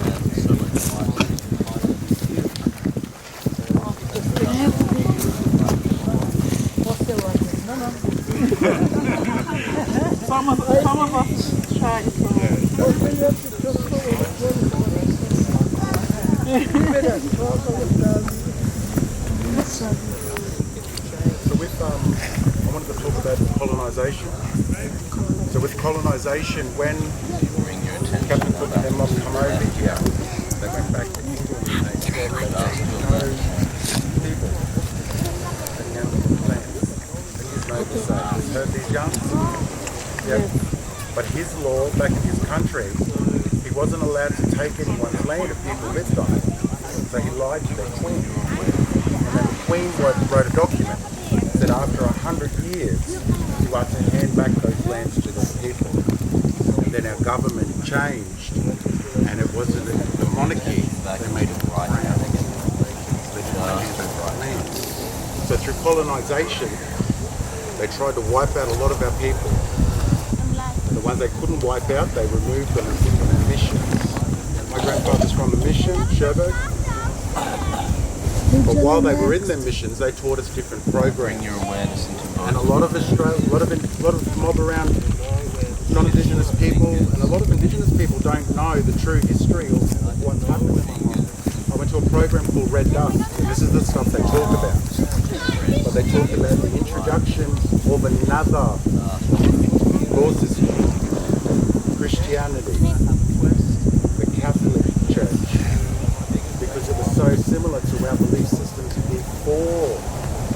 And so much light. What's the right thing? No. some of us try. So with, I wanted to talk about colonisation. So with colonisation, when Bring your attention Captain Cook and Moss come over here, they went back to England. They gave them just your no left. people that handled the land. And his neighbours say, "You've heard these guns?" Yep. But his law, back in his country, he wasn't allowed to take anyone's land if people lived on it. So he lied to their queen. And then the queen wrote a document that after 100 years, you are to hand back those lands to the people. And then our government changed, and it wasn't the monarchy, they made it right now. They didn't make it the right land. So through colonisation, they tried to wipe out a lot of our people. And the ones they couldn't wipe out, they removed them and put them in missions. My grandfather's from the mission, Sherbrooke. But while they were in their missions, they taught us different programs. Your awareness into And a lot of a lot of mob around non-Indigenous people, and a lot of Indigenous people don't know the true history of what's happened in my life. I went to a program called Red Dust, and this is the stuff they talk about. But they talk about the introduction of another law system, Christianity, the Catholic Church, because it was so similar to our belief systems before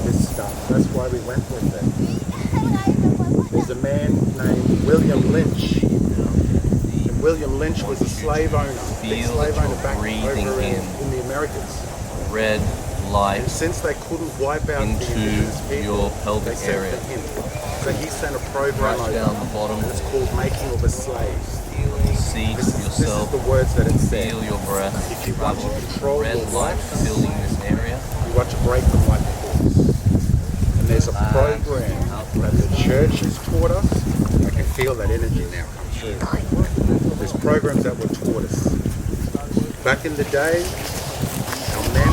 this stuff. That's why we went with it. There's a man named William Lynch. And William Lynch was a slave owner, big slave owner back over in the Americas. Red light and since they couldn't wipe out the indigenous people, your pelvic they sent area. for him. So he sent a program Right over, down the bottom. and it's called Making of a Slave. See This is yourself. the words that it said. Feel your breath. If you want to control Red your light life, filling this area. you want to break them like a horse. And there's a program that the church has taught us. I can feel that energy now come through. There's programs that were taught us. Back in the day, our men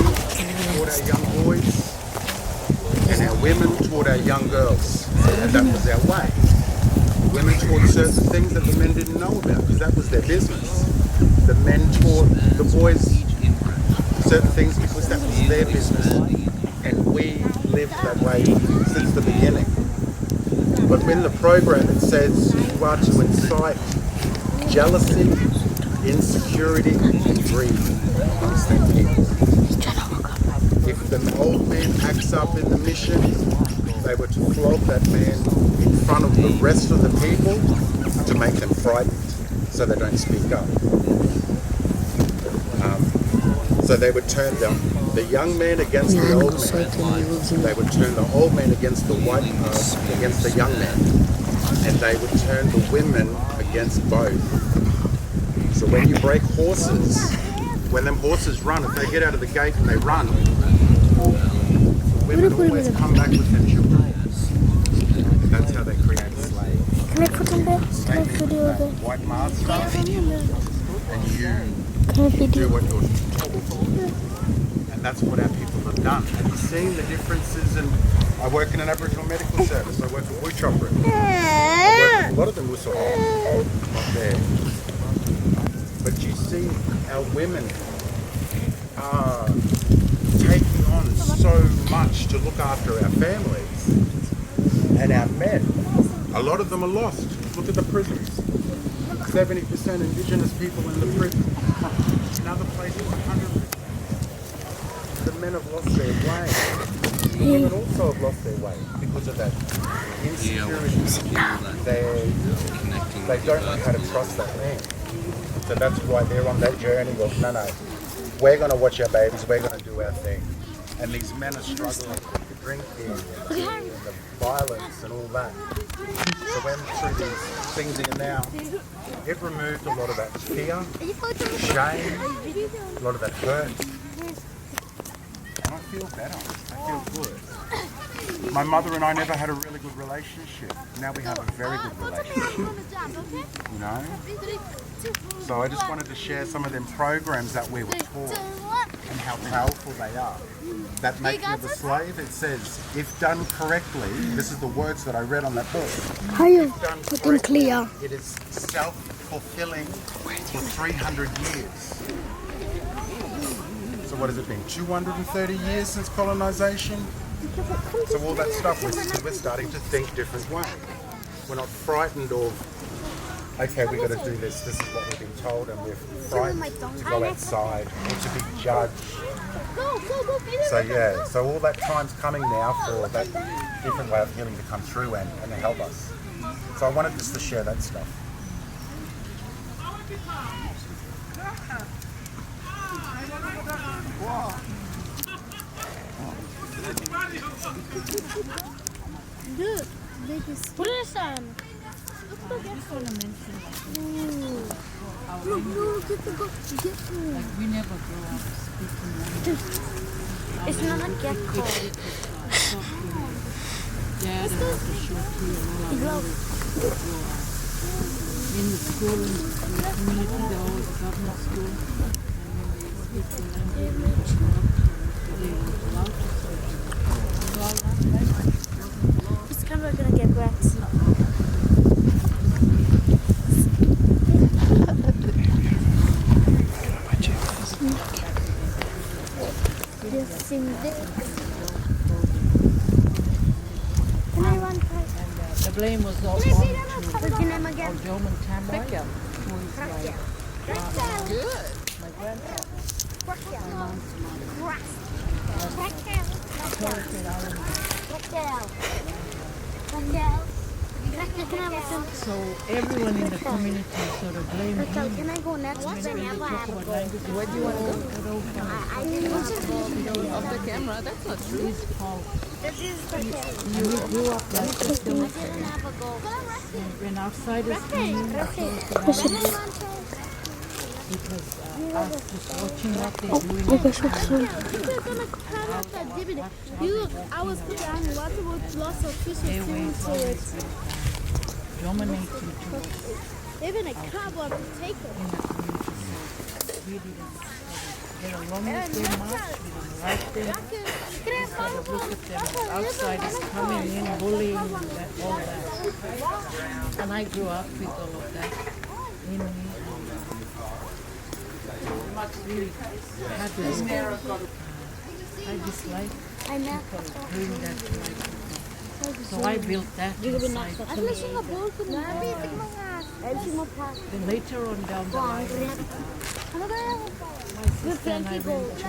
taught our young boys, and our women taught our young girls. And that was our way. Women taught certain things that the men didn't know about, because that was their business. The men taught the boys certain things because that was their business. And we lived that way since the beginning. But in the program it says you are to incite jealousy, insecurity, and greed amongst them people. If the old man acts up in the mission, they were to flog that man in front of the rest of the people to make them frightened so they don't speak up. So they would turn the young man against the old man. They would turn the old man against the against the young man. And they would turn the women against both. So when you break horses, when them horses run, if they get out of the gate and they run, women always come back with their children. That's how they create a slave. Can I put in there? Can I video of it? White master, and you Can I video? do what you're told. And that's what our people have done. Have you seen the differences? And I work in an Aboriginal medical service. I work with wood chopper. I work with a lot of them Wusaho up there. But you see, our women are taking on so much to look after our families, and our men, a lot of them are lost. Look at the prisons. 70% Indigenous people in the prison. In other places, 100%. The men have lost their way. The women also have lost their way because of that insecurity. They don't know how to trust that land. So that's why they're on that journey of, no, we're going to watch our babies, we're going to do our thing. And these men are struggling with the drinking and the violence and all that. So when through these things here now, it removed a lot of that fear, shame, a lot of that hurt. And I feel better, I feel good. My mother and I never had a really good relationship. Now we have a very good relationship, you know? So I just wanted to share some of them programs that we were taught and how powerful they are. That Making of a Slave, it says, if done correctly, this is the words that I read on that book. How you If done put them correctly, clear? it is self-fulfilling for 300 years. So what has it been, 230 years since colonisation? So all that stuff, we're starting to think different way. We're not frightened of, okay, we've got to do this, this is what we've been told, and we're frightened to go outside or to be judged. So yeah, so all that time's coming now for that different way of healing to come through and help us. So I wanted just to share that stuff. Wow. Look, Buddhism. I just want to mention Look, get the like we never grow up speaking language. It's not a gecko. Dad and Uncle Shorty and all our relatives grow up. In the school, in the community, they're all the government school. And when they speak the language, they were allowed to speak. This camera gonna get wet. Can I run first? The blame was all on to What's your name again? Dormant who is like Good. my grandfather. So everyone in the community sort of blamed him. Can I go next? When they talk about language, Where do you want to go? Off the camera? That's not true. His fault. This is the We grew up like this. didn't have a goal. When outsiders came in, because us just watching what they're doing. I was down water with lots of fish Their swimming ways to always it. been dominating to us Even a crab wanted to take it. in the community. So we didn't. They were wrong with their march. We didn't like them. Instead of look at them as outsiders coming in, bullying, and all that. And I grew up with all of that in me. Really had this. I dislike people doing that to my people. So I built that inside. Then later on down the line, my sister and I went to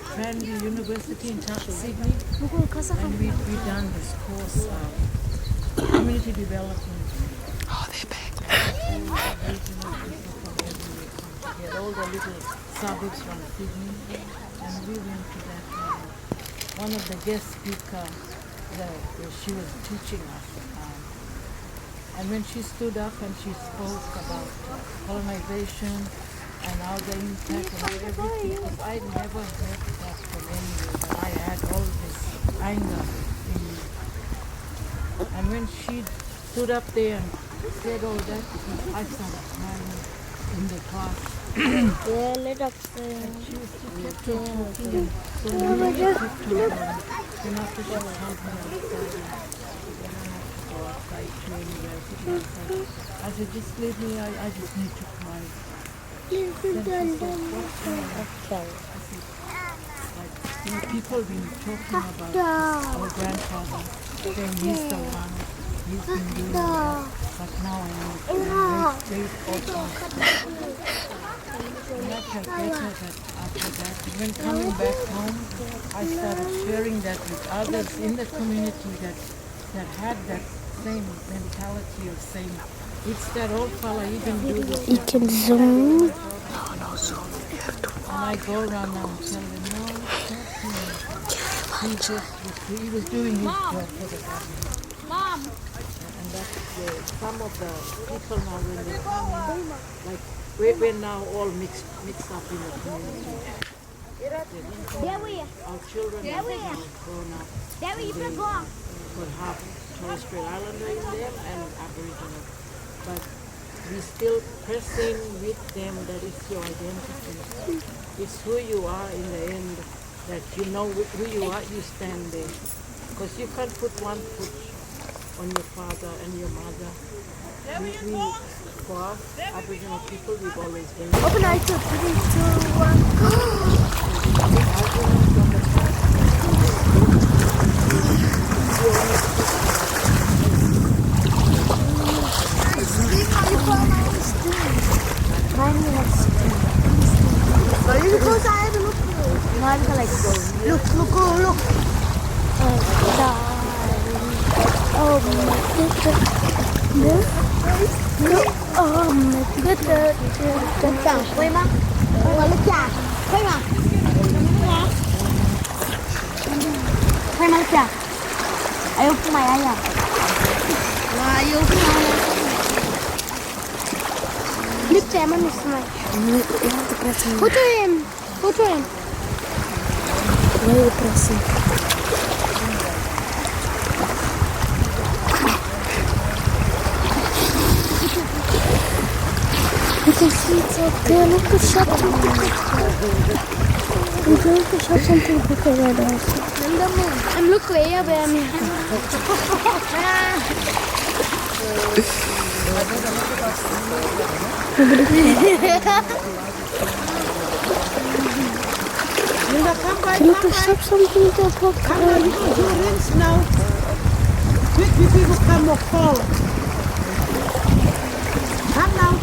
Cranby University in Sydney, and we done this course, community development. Oh, they're back. We had all the little suburbs from Sydney, and we went to that. One of the guest speakers, she was teaching us. And when she stood up and she spoke about colonization and how the impact on everything, because I never heard that from anyone, and I had all this anger in me. And when she stood up there and said all that, I started crying in the class. Yeah, let up there. And she was just kept on talking, and so many people kept talking. Then after she told me outside to anywhere, I said, just leave me, I just need to cry. Then she said, what's wrong? I said, like, people have been talking about our grandfather, saying he's the one, he's been doing that, but now I know they also. And I felt better that after that. When coming back home, I started sharing that with others in the community that had that same mentality of saying, it's that old fella, he can do this. You can zoom. And I go around now and tell them, no, it's not him. He was doing his job for the government. Mom. And that's some of the people now when they come in, like we're now all mixed up in the community. Our children have grown up. Got half Torres Strait Islander in them and Aboriginal. But we still pressing with them that it's your identity. It's who you are in the end, that you know who you are, you stand there. Because you can't put one foot on your father and your mother. For us, Aboriginal people, we've always been. Open eye to 3, 2, 1. Ayaw pumayaya. Ayaw pumayaya. Lift him on his mic. Photo him. Photo him. Why are you pressing? You can see it's up there. Look at shop something. I'm going to shop something quicker right now. I'm looking way up there. Look at shop something to pop. You rinse now. Quick, people come or fall. Come now.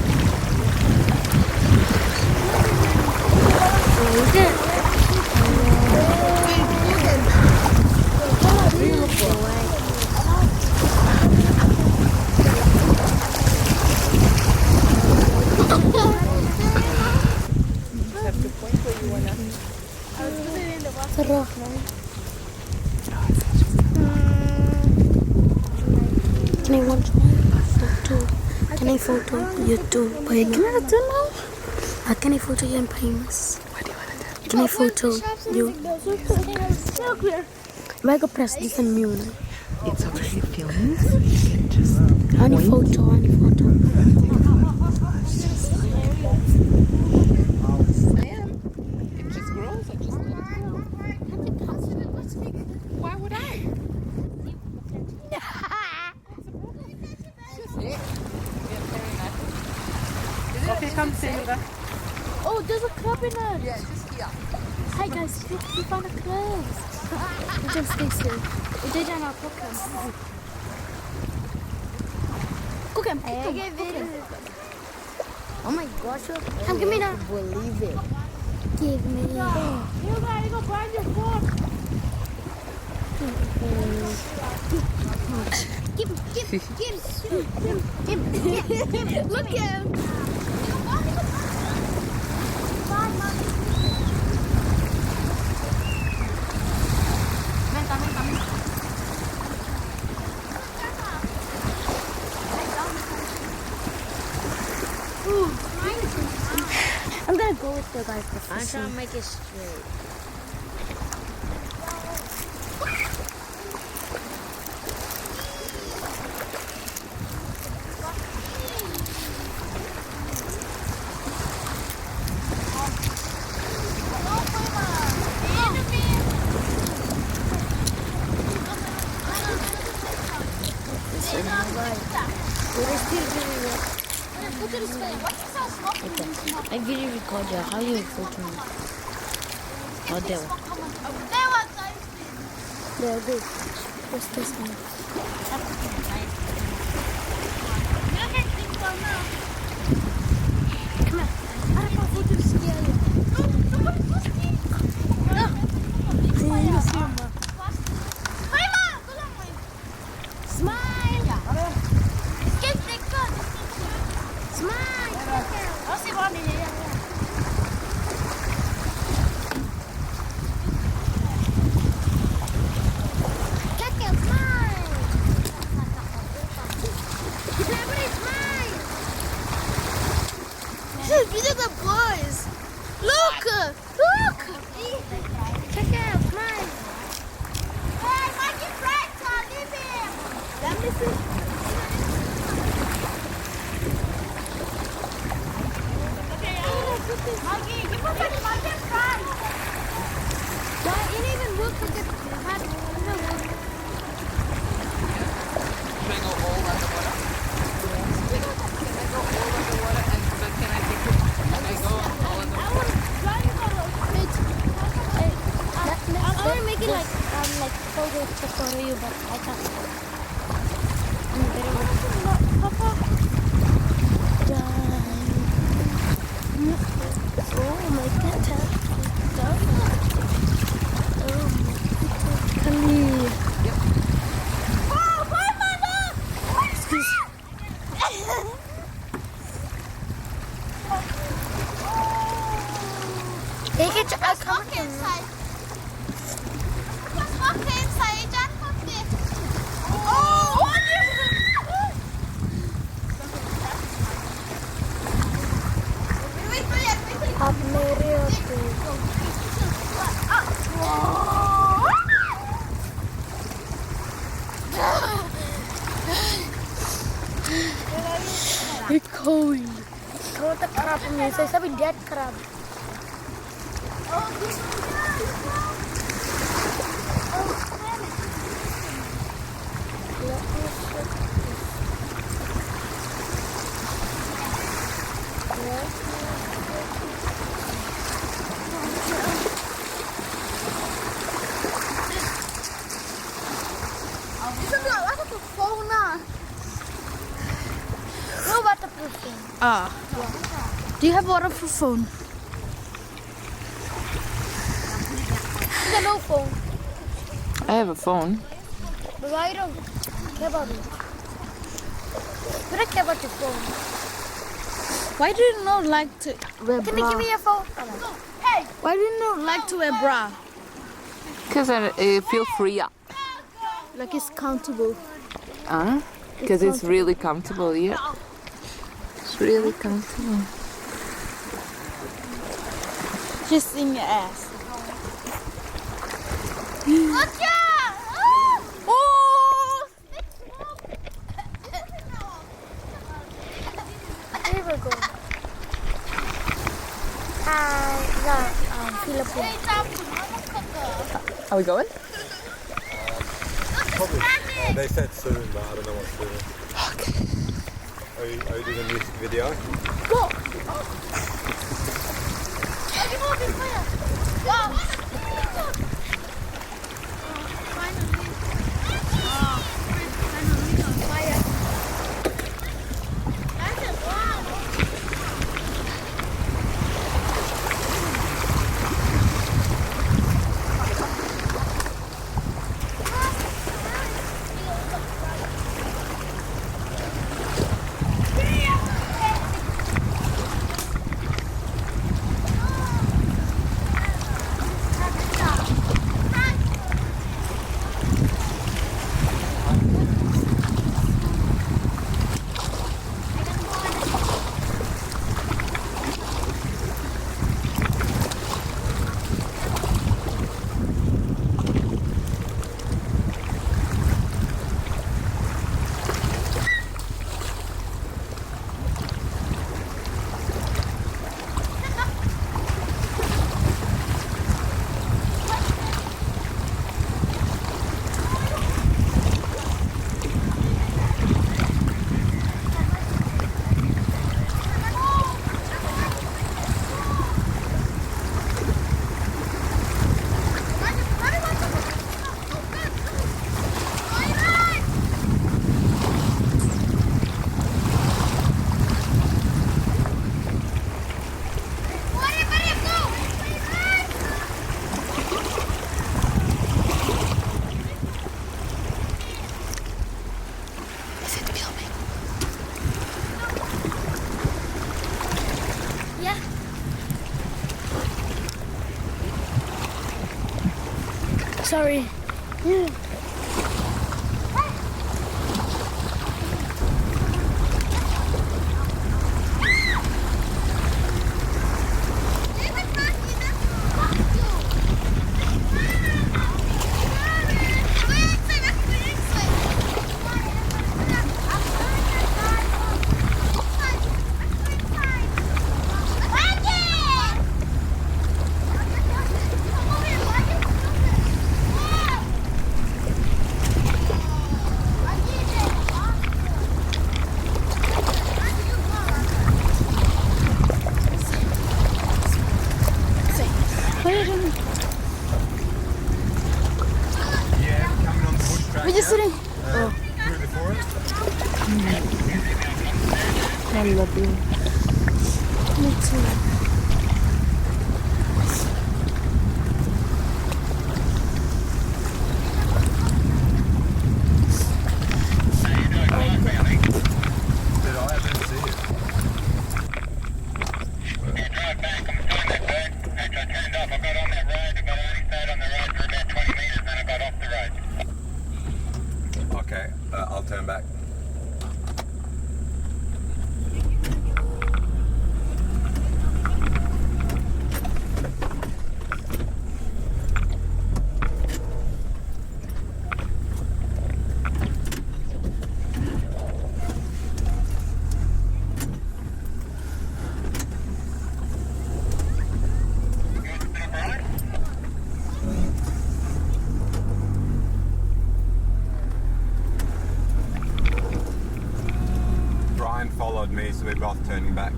Can I want photo? Can I photo you too? Can I photo you and Primus? What do you want to do? Can I photo you? If I go press this and mute. It's already filming, so you can just Any photo, any photo. It just grows, I just let it grow. Why would I? Okay, come Silva. Oh, there's a club in it. Yeah, just here. Hi guys, we found a club. We just stay still. We did on our podcast. Cook him. Oh my gosh, Come, give me that. believe it. Give me. You gotta go find your fork. Give. Look at him. I'm gonna go with the guy for I'm fishing. trying to make it straight. I video record you. How you photo me? Oh, there. Yeah, good. What's this one? Come here. I have a photo to scare you. Smile. Smile. These are the boys. Look! Look! Check out mine. Hey, make it right, leave him. Let me see. Maggie, give us a market price. Why it even work with the hat? Can I go all underwater? Can I go all underwater and but can I take it? Can I go all underwater? I want to make it like photo to photo you, but I can't. I'm better with Papa. Oh my God. Come here. Oh, bye, Mother. Excuse. Take it. I'll come inside. Just walk inside. Just walk It's cold. Kalau tak kerap ni, saya sabi dead kerap. Do you have waterproof phone? You got no phone. I have a phone. But why you don't care about it? You don't care about your phone. Why do you not like to wear Can bra? you give me your phone? Hey! Why do you not like to wear bra? Because I feel freer. Like it's comfortable. Because it's really comfortable, yeah. It's really comfortable. Just in your ass. Look out! Oh! Here we go. Philippines. Are we going? Probably. They said soon, but I don't know what soon. Okay. Are you doing a music video? Sorry. We're just sitting. Through the forest? I love you. Me too. Okay, I'll turn back. followed me, so we're both turning back.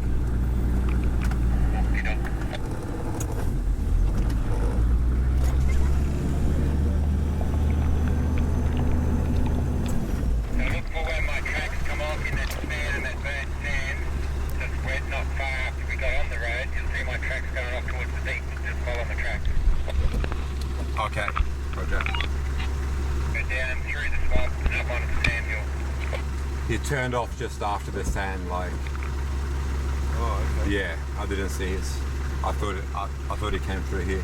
Okay, roger. Go down through the swamp and up onto the sand hill. You turned off just after the sand, like. Oh, okay. Yeah, I didn't see it. I thought it came through here.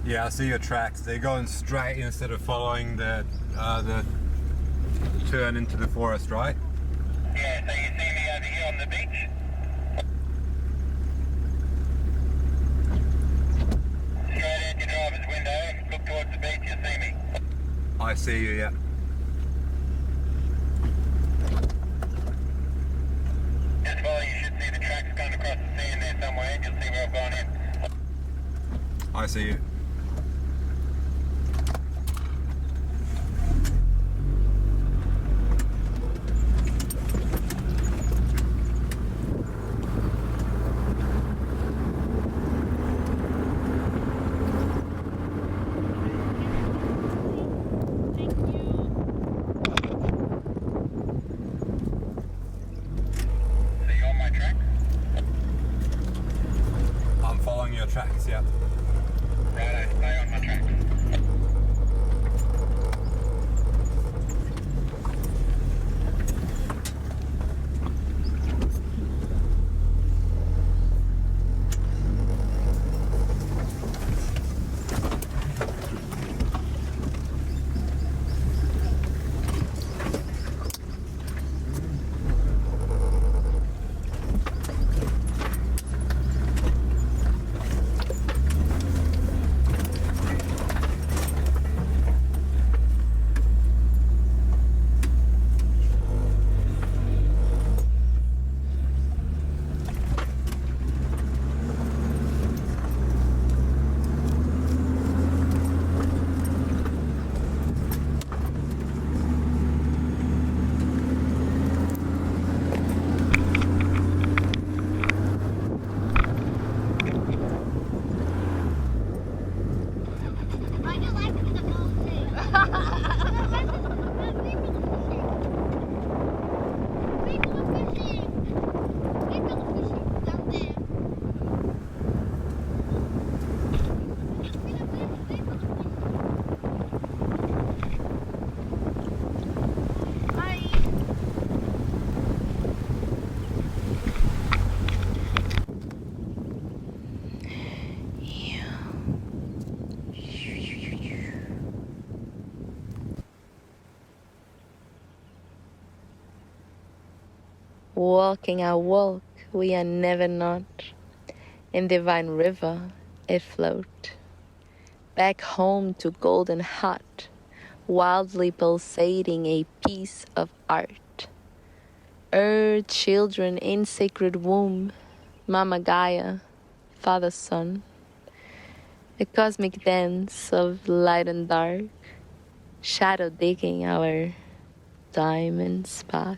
Yeah, I see your tracks. They're going straight instead of following the turn into the forest, right? Yeah, so you see me over here on the beach? Straight out your driver's window, look towards the beach, you'll see me. I see you, yeah. Just follow, you should see the tracks going across the sand there somewhere, and you'll see where I've gone in. I see you. So you on my track? I'm following your tracks, yeah. Righto, stay on my track. Walking our walk, we are never not. In divine river, it float. Back home to golden hut, wildly pulsating a piece of art. Earth children in sacred womb, Mama Gaia, Father Son. A cosmic dance of light and dark, shadow digging our diamond spot.